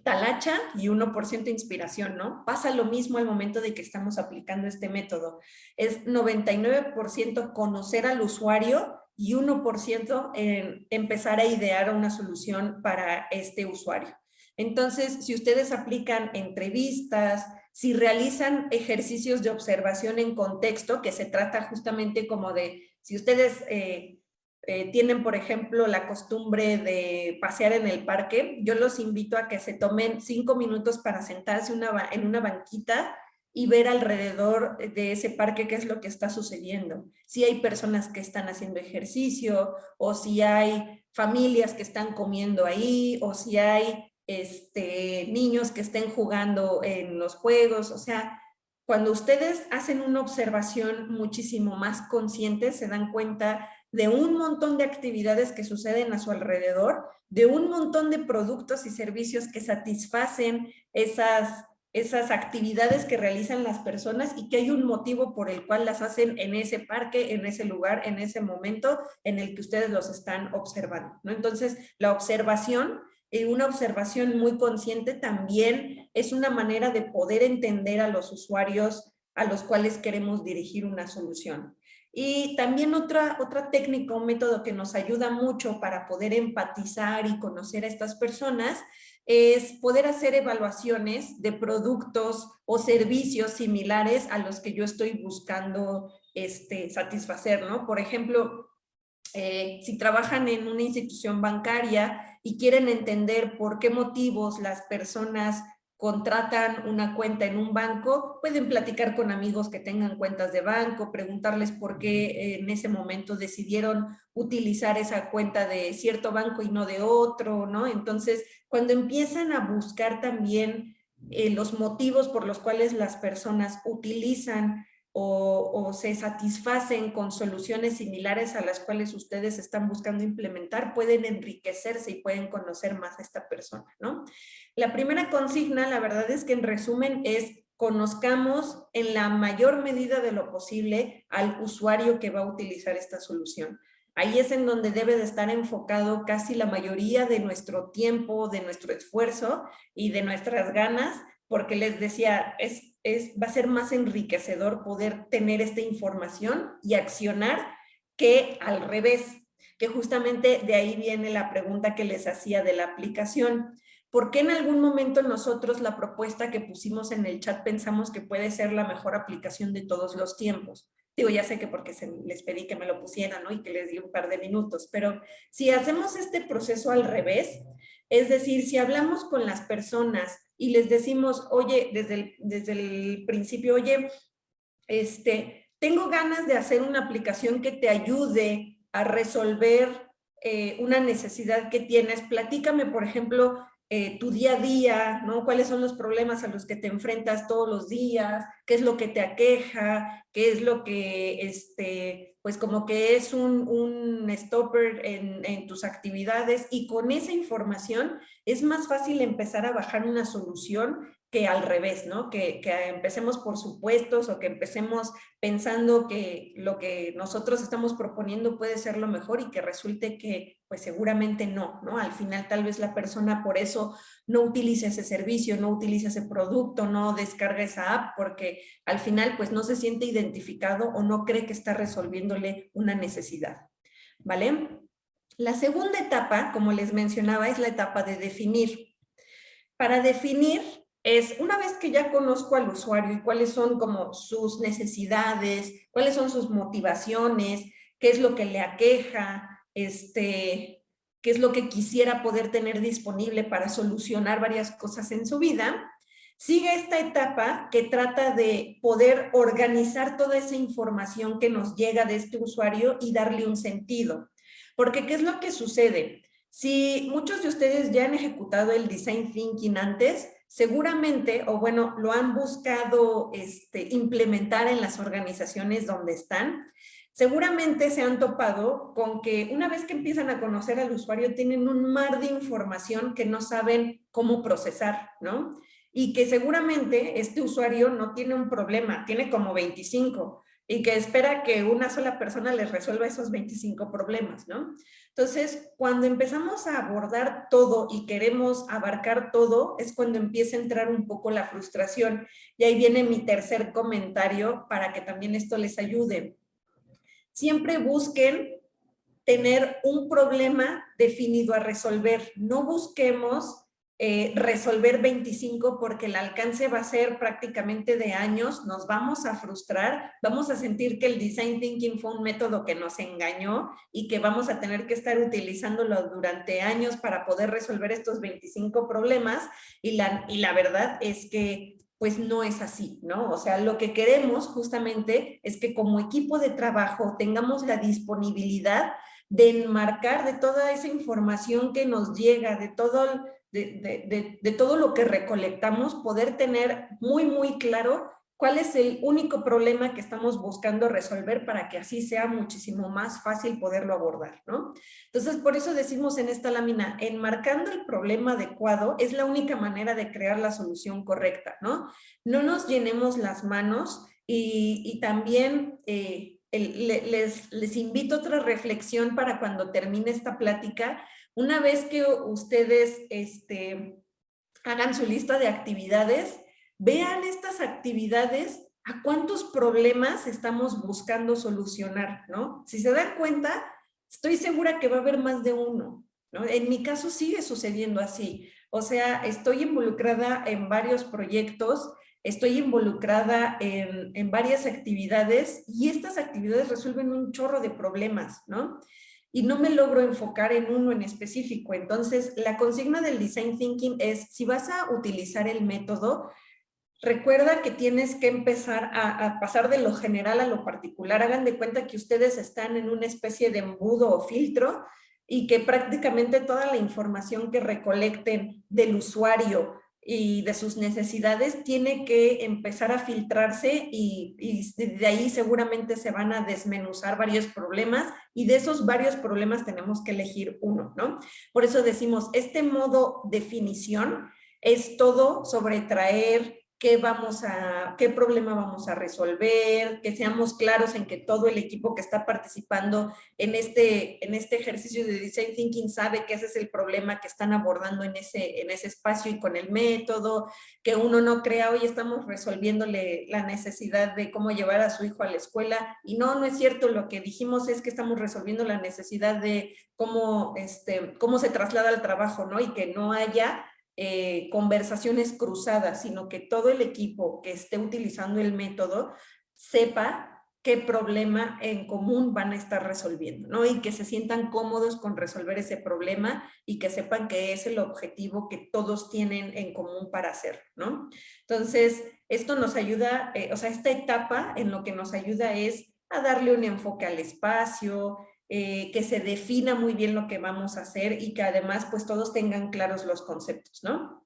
talacha y 1% inspiración, ¿no? Pasa lo mismo al momento de que estamos aplicando este método. Es 99% conocer al usuario y 1% en empezar a idear una solución para este usuario. Entonces, si ustedes aplican entrevistas, si realizan ejercicios de observación en contexto, que se trata justamente como de, si ustedes tienen, por ejemplo, la costumbre de pasear en el parque, yo los invito a que se tomen 5 minutos para sentarse en una banquita y ver alrededor de ese parque qué es lo que está sucediendo. Si hay personas que están haciendo ejercicio, o si hay familias que están comiendo ahí, o si hay niños que estén jugando en los juegos. O sea, cuando ustedes hacen una observación muchísimo más consciente, se dan cuenta de un montón de actividades que suceden a su alrededor, de un montón de productos y servicios que satisfacen esas actividades que realizan las personas, y que hay un motivo por el cual las hacen en ese parque, en ese lugar, en ese momento en el que ustedes los están observando, ¿no? Entonces, la observación, una observación muy consciente, también es una manera de poder entender a los usuarios a los cuales queremos dirigir una solución. Y también otra técnica, un método que nos ayuda mucho para poder empatizar y conocer a estas personas, es poder hacer evaluaciones de productos o servicios similares a los que yo estoy buscando satisfacer, ¿no? Por ejemplo, si trabajan en una institución bancaria y quieren entender por qué motivos las personas contratan una cuenta en un banco, pueden platicar con amigos que tengan cuentas de banco, preguntarles por qué en ese momento decidieron utilizar esa cuenta de cierto banco y no de otro, ¿no? Entonces, cuando empiezan a buscar también los motivos por los cuales las personas utilizan o se satisfacen con soluciones similares a las cuales ustedes están buscando implementar, pueden enriquecerse y pueden conocer más a esta persona, ¿no? La primera consigna, la verdad es que en resumen es: conozcamos en la mayor medida de lo posible al usuario que va a utilizar esta solución. Ahí es en donde debe de estar enfocado casi la mayoría de nuestro tiempo, de nuestro esfuerzo y de nuestras ganas, porque les decía, va a ser más enriquecedor poder tener esta información y accionar que al revés, que justamente de ahí viene la pregunta que les hacía de la aplicación. ¿Por qué en algún momento nosotros la propuesta que pusimos en el chat pensamos que puede ser la mejor aplicación de todos los tiempos? Digo, ya sé que porque les pedí que me lo pusieran, ¿no? Y que les di un par de minutos, pero si hacemos este proceso al revés, es decir, si hablamos con las personas y les decimos, oye, desde el principio, oye, tengo ganas de hacer una aplicación que te ayude a resolver una necesidad que tienes. Platícame, por ejemplo, tu día a día, ¿no? ¿Cuáles son los problemas a los que te enfrentas todos los días? ¿Qué es lo que te aqueja? ¿Qué es lo que, pues como que es un stopper en tus actividades? Y con esa información es más fácil empezar a bajar una solución que al revés, ¿no? Que empecemos por supuestos o que empecemos pensando que lo que nosotros estamos proponiendo puede ser lo mejor y que resulte que pues seguramente no, ¿no? Al final tal vez la persona por eso no utiliza ese servicio, no utiliza ese producto, no descarga esa app porque al final pues no se siente identificado o no cree que está resolviéndole una necesidad, ¿vale? La segunda etapa, como les mencionaba, es la etapa de definir. Para definir es, una vez que ya conozco al usuario y cuáles son como sus necesidades, cuáles son sus motivaciones, qué es lo que le aqueja, qué es lo que quisiera poder tener disponible para solucionar varias cosas en su vida, sigue esta etapa que trata de poder organizar toda esa información que nos llega de este usuario y darle un sentido. Porque, ¿qué es lo que sucede? Si muchos de ustedes ya han ejecutado el Design Thinking antes, seguramente, o bueno, lo han buscado implementar en las organizaciones donde están, seguramente se han topado con que una vez que empiezan a conocer al usuario, tienen un mar de información que no saben cómo procesar, ¿no? Y que seguramente este usuario no tiene un problema, tiene como 25 y que espera que una sola persona les resuelva esos 25 problemas, ¿no? Entonces, cuando empezamos a abordar todo y queremos abarcar todo, es cuando empieza a entrar un poco la frustración. Y ahí viene mi tercer comentario para que también esto les ayude. Siempre busquen tener un problema definido a resolver. No busquemos resolver 25 porque el alcance va a ser prácticamente de años, nos vamos a frustrar, vamos a sentir que el design thinking fue un método que nos engañó y que vamos a tener que estar utilizándolo durante años para poder resolver estos 25 problemas y la verdad es que pues no es así, ¿no? O sea, lo que queremos justamente es que como equipo de trabajo tengamos la disponibilidad de enmarcar de toda esa información que nos llega, de todo lo que recolectamos, poder tener muy claro cuál es el único problema que estamos buscando resolver para que así sea muchísimo más fácil poderlo abordar, ¿no? Entonces, por eso decimos en esta lámina, enmarcando el problema adecuado es la única manera de crear la solución correcta, ¿no? No nos llenemos las manos y también les invito a otra reflexión para cuando termine esta plática. Una vez que ustedes hagan su lista de actividades, vean estas actividades a cuántos problemas estamos buscando solucionar, ¿no? Si se dan cuenta, estoy segura que va a haber más de uno, ¿no? En mi caso sigue sucediendo así. O sea, estoy involucrada en varios proyectos, estoy involucrada en varias actividades y estas actividades resuelven un chorro de problemas, ¿no? Y no me logro enfocar en uno en específico. Entonces, la consigna del Design Thinking es, si vas a utilizar el método, recuerda que tienes que empezar a pasar de lo general a lo particular. Hagan de cuenta que ustedes están en una especie de embudo o filtro y que prácticamente toda la información que recolecten del usuario y de sus necesidades tiene que empezar a filtrarse y de ahí seguramente se van a desmenuzar varios problemas y de esos varios problemas tenemos que elegir uno, ¿no? Por eso decimos, este modo definición es todo sobre traer qué problema vamos a resolver, que seamos claros en que todo el equipo que está participando en este ejercicio de Design Thinking sabe que ese es el problema que están abordando en ese espacio y con el método, que uno no crea, hoy estamos resolviéndole la necesidad de cómo llevar a su hijo a la escuela, y no es cierto, lo que dijimos es que estamos resolviendo la necesidad de cómo se traslada al trabajo, ¿no? Y que no haya conversaciones cruzadas, sino que todo el equipo que esté utilizando el método sepa qué problema en común van a estar resolviendo, ¿no? Y que se sientan cómodos con resolver ese problema y que sepan que es el objetivo que todos tienen en común para hacer, ¿no? Entonces, esto nos ayuda, o sea, esta etapa en lo que nos ayuda es a darle un enfoque al espacio, que se defina muy bien lo que vamos a hacer y que además pues todos tengan claros los conceptos, ¿no?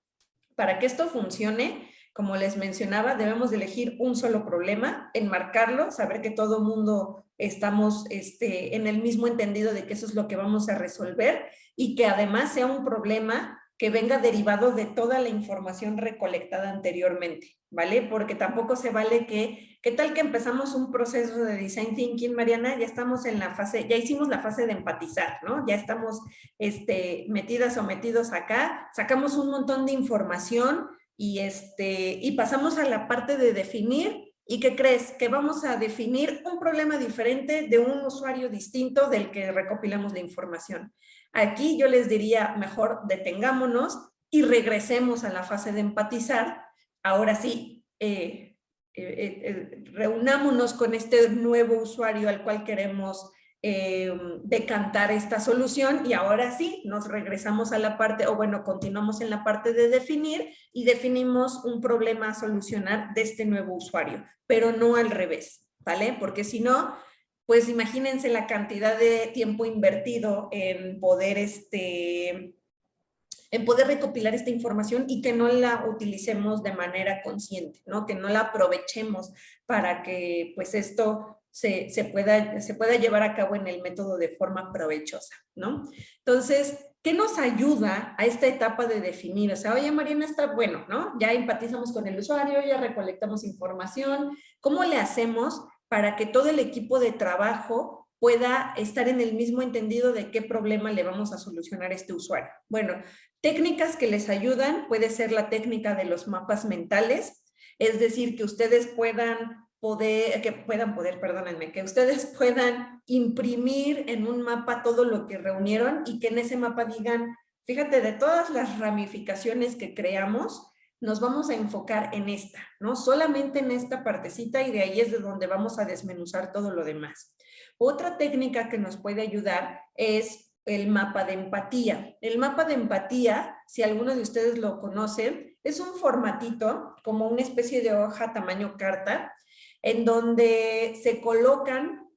Para que esto funcione, como les mencionaba, debemos de elegir un solo problema, enmarcarlo, saber que todo mundo estamos en el mismo entendido de que eso es lo que vamos a resolver y que además sea un problema que venga derivado de toda la información recolectada anteriormente, ¿vale? Porque tampoco se vale ¿qué tal que empezamos un proceso de design thinking, Mariana? Ya estamos en la fase, ya hicimos la fase de empatizar, ¿no? Ya estamos metidas o metidos acá, sacamos un montón de información y pasamos a la parte de definir. ¿Y qué crees? Que vamos a definir un problema diferente de un usuario distinto del que recopilamos la información. Aquí yo les diría, mejor detengámonos y regresemos a la fase de empatizar. Ahora sí, reunámonos con este nuevo usuario al cual queremos decantar esta solución y ahora sí nos regresamos a la parte, o bueno, continuamos en la parte de definir y definimos un problema a solucionar de este nuevo usuario, pero no al revés, ¿vale? Porque si no, pues imagínense la cantidad de tiempo invertido en poder recopilar esta información y que no la utilicemos de manera consciente, ¿no? Que no la aprovechemos para que pues esto se pueda llevar a cabo en el método de forma provechosa, ¿no? Entonces, ¿qué nos ayuda a esta etapa de definir? O sea, oye, Mariana, está bueno, ¿no? Ya empatizamos con el usuario, ya recolectamos información. ¿Cómo le hacemos para que todo el equipo de trabajo pueda estar en el mismo entendido de qué problema le vamos a solucionar a este usuario? Bueno, técnicas que les ayudan puede ser la técnica de los mapas mentales, es decir, que ustedes que ustedes puedan imprimir en un mapa todo lo que reunieron y que en ese mapa digan, fíjate, de todas las ramificaciones que creamos, nos vamos a enfocar en esta, ¿no? Solamente en esta partecita y de ahí es de donde vamos a desmenuzar todo lo demás. Otra técnica que nos puede ayudar es el mapa de empatía. El mapa de empatía, si alguno de ustedes lo conoce, es un formatito como una especie de hoja tamaño carta en donde se colocan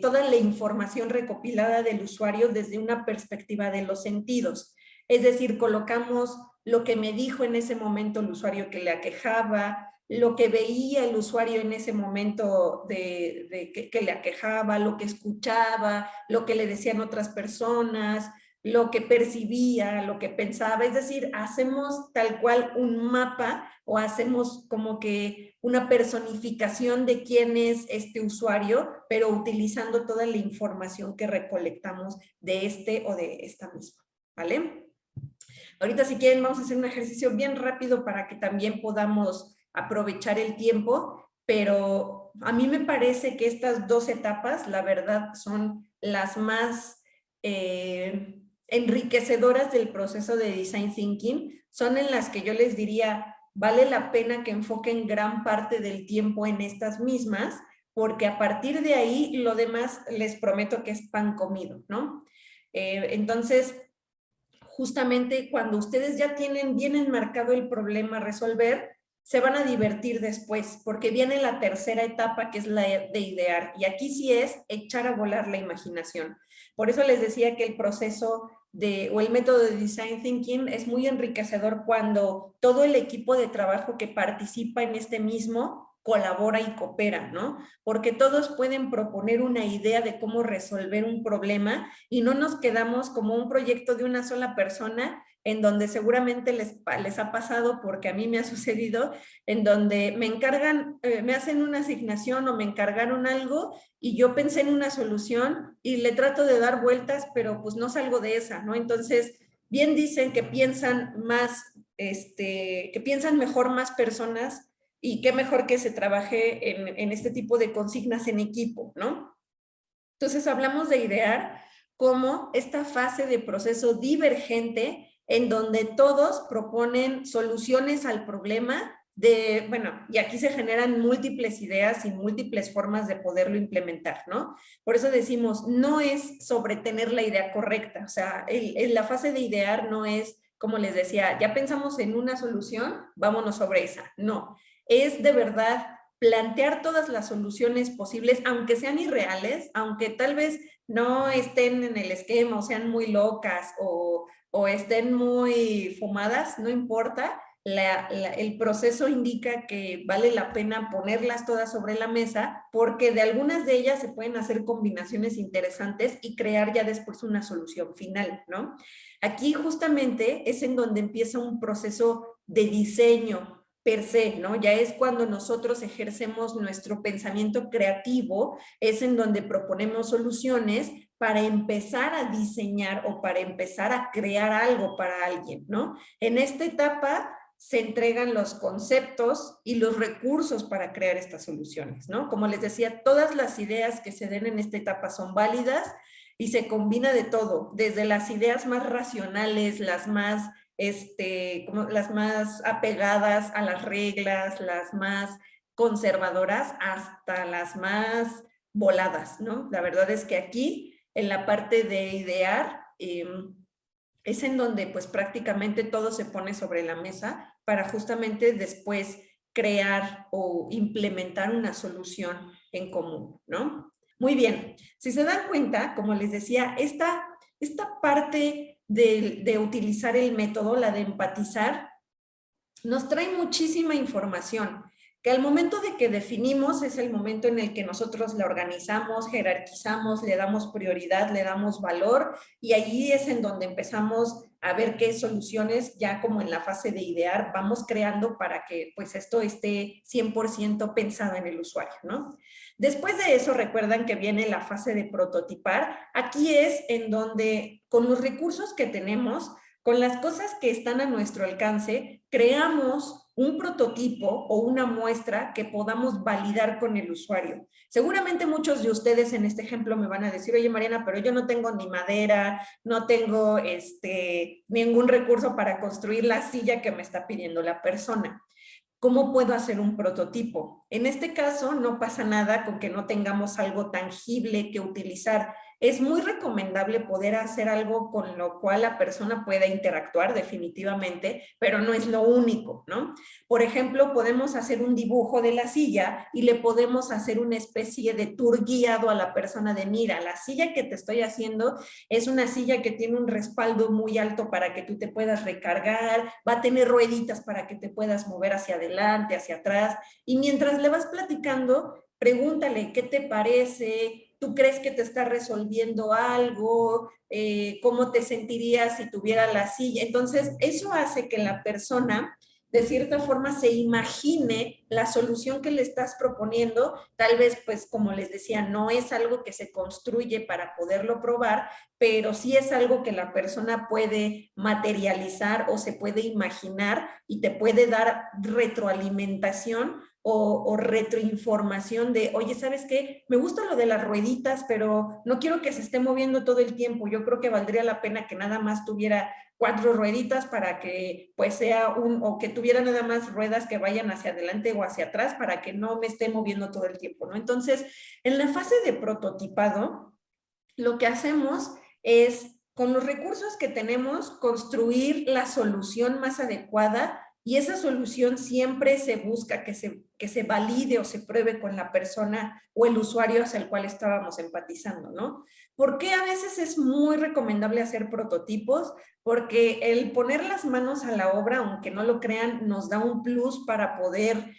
toda la información recopilada del usuario desde una perspectiva de los sentidos. Es decir, colocamos lo que me dijo en ese momento el usuario que le aquejaba, lo que veía el usuario en ese momento que le aquejaba, lo que escuchaba, lo que le decían otras personas, lo que percibía, lo que pensaba. Es decir, hacemos tal cual un mapa o hacemos como que una personificación de quién es este usuario, pero utilizando toda la información que recolectamos de este o de esta misma, ¿vale? Ahorita si quieren vamos a hacer un ejercicio bien rápido para que también podamos aprovechar el tiempo, pero a mí me parece que estas dos etapas, la verdad, son las más enriquecedoras del proceso de Design Thinking. Son en las que yo les diría, vale la pena que enfoquen gran parte del tiempo en estas mismas, porque a partir de ahí lo demás les prometo que es pan comido, ¿no? Entonces, justamente cuando ustedes ya tienen bien enmarcado el problema a resolver, se van a divertir después, porque viene la tercera etapa, que es la de idear. Y aquí sí es echar a volar la imaginación. Por eso les decía que el proceso o el método de Design Thinking es muy enriquecedor cuando todo el equipo de trabajo que participa en este mismo colabora y coopera, ¿no? Porque todos pueden proponer una idea de cómo resolver un problema y no nos quedamos como un proyecto de una sola persona en donde seguramente les ha pasado, porque a mí me ha sucedido, en donde me encargan, me hacen una asignación o me encargaron algo y yo pensé en una solución y le trato de dar vueltas, pero pues no salgo de esa, ¿no? Entonces, bien dicen que piensan que piensan mejor más personas y qué mejor que se trabaje en este tipo de consignas en equipo, ¿no? Entonces hablamos de idear como esta fase de proceso divergente en donde todos proponen soluciones al problema y aquí se generan múltiples ideas y múltiples formas de poderlo implementar, ¿no? Por eso decimos, no es sobre tener la idea correcta, o sea, la fase de idear no es, como les decía, ya pensamos en una solución, vámonos sobre esa, no, es de verdad plantear todas las soluciones posibles, aunque sean irreales, aunque tal vez no estén en el esquema o sean muy locas o estén muy fumadas, no importa. El proceso indica que vale la pena ponerlas todas sobre la mesa porque de algunas de ellas se pueden hacer combinaciones interesantes y crear ya después una solución final, ¿no? Aquí justamente es en donde empieza un proceso de diseño per se, ¿no? Ya es cuando nosotros ejercemos nuestro pensamiento creativo, es en donde proponemos soluciones para empezar a diseñar o para empezar a crear algo para alguien, ¿no? En esta etapa se entregan los conceptos y los recursos para crear estas soluciones, ¿no? Como les decía, todas las ideas que se den en esta etapa son válidas y se combina de todo, desde las ideas más racionales, las más, como las más apegadas a las reglas, las más conservadoras, hasta las más voladas, ¿no? La verdad es que aquí, en la parte de idear, es en donde pues prácticamente todo se pone sobre la mesa para justamente después crear o implementar una solución en común, ¿no? Muy bien, si se dan cuenta, como les decía, esta parte de utilizar el método, la de empatizar, nos trae muchísima información, que al momento de que definimos es el momento en el que nosotros la organizamos, jerarquizamos, le damos prioridad, le damos valor y ahí es en donde empezamos a ver qué soluciones ya como en la fase de idear vamos creando para que pues esto esté 100% pensado en el usuario, ¿no? Después de eso recuerdan que viene la fase de prototipar. Aquí es en donde con los recursos que tenemos, con las cosas que están a nuestro alcance, creamos un prototipo o una muestra que podamos validar con el usuario. Seguramente muchos de ustedes en este ejemplo me van a decir, oye Mariana, pero yo no tengo ni madera, no tengo ningún recurso para construir la silla que me está pidiendo la persona. ¿Cómo puedo hacer un prototipo? En este caso, no pasa nada con que no tengamos algo tangible que utilizar. Es muy recomendable poder hacer algo con lo cual la persona pueda interactuar definitivamente, pero no es lo único, ¿no? Por ejemplo, podemos hacer un dibujo de la silla y le podemos hacer una especie de tour guiado a la persona de, mira, la silla que te estoy haciendo es una silla que tiene un respaldo muy alto para que tú te puedas recargar, va a tener rueditas para que te puedas mover hacia adelante, hacia atrás, y mientras le vas platicando, pregúntale, ¿qué te parece? ¿Tú crees que te está resolviendo algo? ¿Cómo te sentirías si tuviera la silla? Entonces, eso hace que la persona de cierta forma se imagine la solución que le estás proponiendo. Tal vez, pues, como les decía, no es algo que se construye para poderlo probar, pero sí es algo que la persona puede materializar o se puede imaginar y te puede dar retroalimentación o retroinformación de, oye, ¿sabes qué? Me gusta lo de las rueditas, pero no quiero que se esté moviendo todo el tiempo. Yo creo que valdría la pena que nada más tuviera 4 rueditas para que pues sea o que tuviera nada más ruedas que vayan hacia adelante o hacia atrás para que no me esté moviendo todo el tiempo, ¿no? Entonces, en la fase de prototipado, lo que hacemos es, con los recursos que tenemos, construir la solución más adecuada y esa solución siempre se busca que se valide o se pruebe con la persona o el usuario hacia el cual estábamos empatizando, ¿no? ¿Por qué a veces es muy recomendable hacer prototipos? Porque el poner las manos a la obra, aunque no lo crean, nos da un plus para poder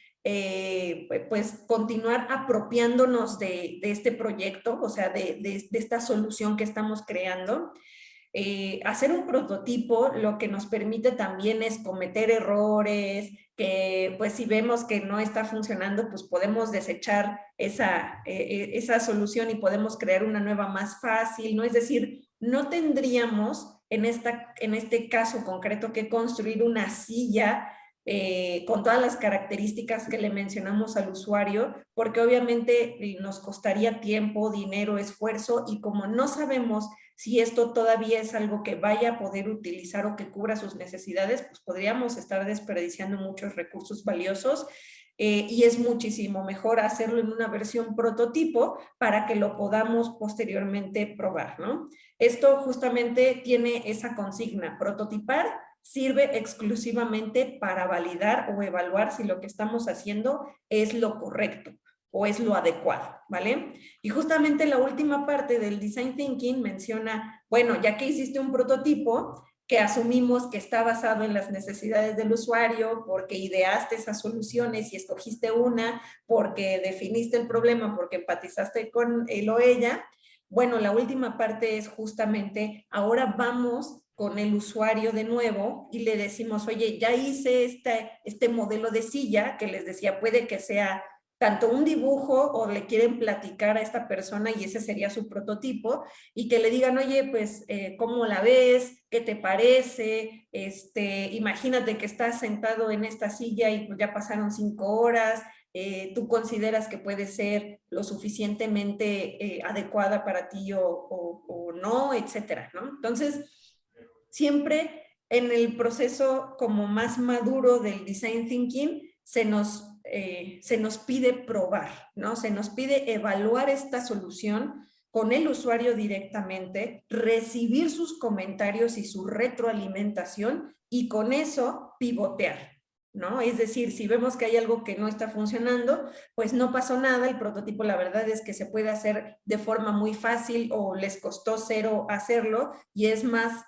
pues continuar apropiándonos de este proyecto, o sea, de esta solución que estamos creando. Hacer un prototipo lo que nos permite también es cometer errores, que pues si vemos que no está funcionando, pues podemos desechar esa solución y podemos crear una nueva más fácil, ¿no? Es decir, no tendríamos en este caso concreto que construir una silla con todas las características que le mencionamos al usuario, porque obviamente nos costaría tiempo, dinero, esfuerzo, y como no sabemos si esto todavía es algo que vaya a poder utilizar o que cubra sus necesidades, pues podríamos estar desperdiciando muchos recursos valiosos. Y es muchísimo mejor hacerlo en una versión prototipo para que lo podamos posteriormente probar, ¿no? Esto justamente tiene esa consigna, prototipar sirve exclusivamente para validar o evaluar si lo que estamos haciendo es lo correcto o es lo adecuado, ¿vale? Y justamente la última parte del Design Thinking menciona, bueno, ya que hiciste un prototipo, que asumimos que está basado en las necesidades del usuario, porque ideaste esas soluciones y escogiste una, porque definiste el problema, porque empatizaste con él o ella. Bueno, la última parte es justamente, ahora vamos con el usuario de nuevo y le decimos, oye, ya hice este modelo de silla, que les decía, puede que sea tanto un dibujo o le quieren platicar a esta persona y ese sería su prototipo, y que le digan, oye, pues, ¿cómo la ves? ¿Qué te parece? Imagínate que estás sentado en esta silla y pues ya pasaron 5 horas, tú consideras que puede ser lo suficientemente adecuada para ti o no, etcétera, ¿no? Entonces, siempre en el proceso como más maduro del design thinking se nos pide probar, ¿no? Se nos pide evaluar esta solución con el usuario directamente, recibir sus comentarios y su retroalimentación y con eso pivotear, ¿no? Es decir, si vemos que hay algo que no está funcionando, pues no pasó nada, el prototipo la verdad es que se puede hacer de forma muy fácil o les costó cero hacerlo y es más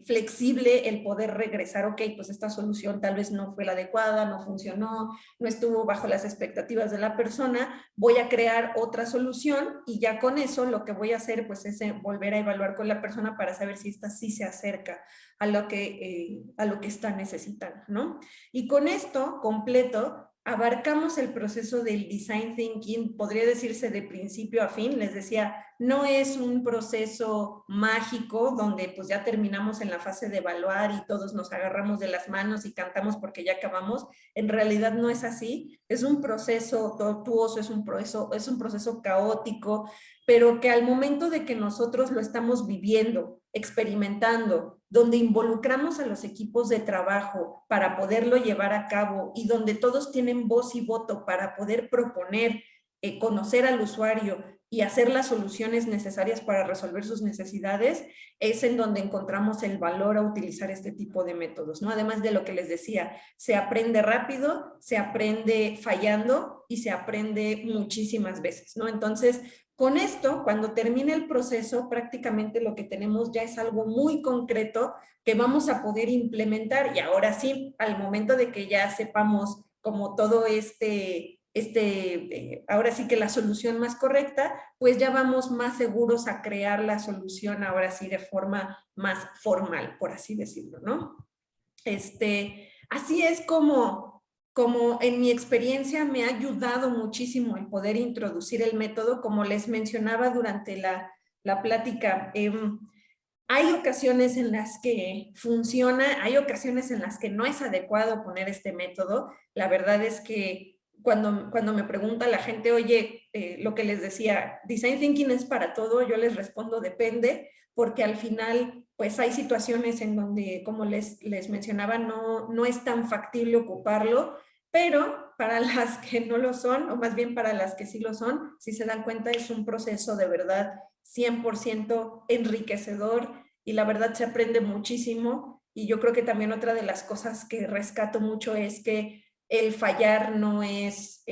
flexible el poder regresar, ok, pues esta solución tal vez no fue la adecuada, no funcionó, no estuvo bajo las expectativas de la persona, voy a crear otra solución y ya con eso lo que voy a hacer pues es volver a evaluar con la persona para saber si esta sí se acerca a lo que está necesitando, ¿no? Y con esto completo, abarcamos el proceso del design thinking, podría decirse de principio a fin, les decía, no es un proceso mágico donde pues ya terminamos en la fase de evaluar y todos nos agarramos de las manos y cantamos porque ya acabamos, en realidad no es así, es un proceso tortuoso, es un proceso caótico, pero que al momento de que nosotros lo estamos viviendo, experimentando, donde involucramos a los equipos de trabajo para poderlo llevar a cabo y donde todos tienen voz y voto para poder proponer, conocer al usuario y hacer las soluciones necesarias para resolver sus necesidades, es en donde encontramos el valor a utilizar este tipo de métodos, ¿no? Además de lo que les decía, se aprende rápido, se aprende fallando y se aprende muchísimas veces, ¿no? Entonces, con esto, cuando termine el proceso, prácticamente lo que tenemos ya es algo muy concreto que vamos a poder implementar y ahora sí, al momento de que ya sepamos como todo ahora sí que la solución más correcta, pues ya vamos más seguros a crear la solución ahora sí de forma más formal, por así decirlo, ¿no? Así es como en mi experiencia me ha ayudado muchísimo el poder introducir el método, como les mencionaba durante la plática. Hay ocasiones en las que funciona, hay ocasiones en las que no es adecuado poner este método. La verdad es que cuando me pregunta la gente, oye, lo que les decía, Design Thinking es para todo, yo les respondo depende, porque al final pues hay situaciones en donde, como les mencionaba, no es tan factible ocuparlo, pero para las que no lo son, o más bien para las que sí lo son, si se dan cuenta es un proceso de verdad 100% enriquecedor y la verdad se aprende muchísimo y yo creo que también otra de las cosas que rescato mucho es que el fallar no es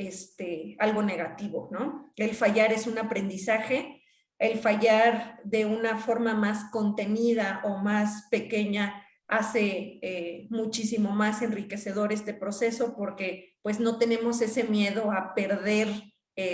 algo negativo, ¿no? El fallar es un aprendizaje, el fallar de una forma más contenida o más pequeña hace muchísimo más enriquecedor este proceso porque pues no tenemos ese miedo a perder,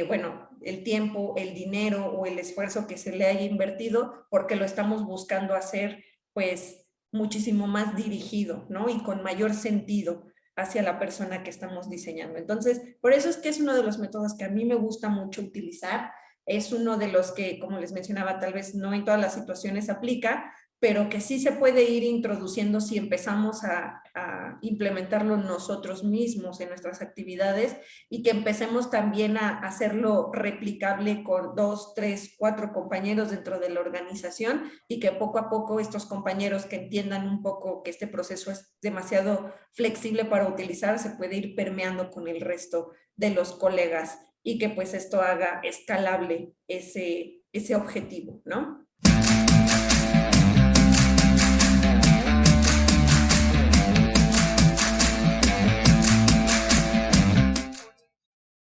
bueno, el tiempo, el dinero o el esfuerzo que se le haya invertido porque lo estamos buscando hacer pues muchísimo más dirigido, ¿no? Y con mayor sentido hacia la persona que estamos diseñando. Entonces, por eso es que es uno de los métodos que a mí me gusta mucho utilizar. Es uno de los que, como les mencionaba, tal vez no en todas las situaciones aplica, pero que sí se puede ir introduciendo si empezamos a implementarlo nosotros mismos en nuestras actividades y que empecemos también a hacerlo replicable con 2, 3, 4 compañeros dentro de la organización y que poco a poco estos compañeros que entiendan un poco que este proceso es demasiado flexible para utilizar, se puede ir permeando con el resto de los colegas y que pues esto haga escalable ese objetivo, ¿no?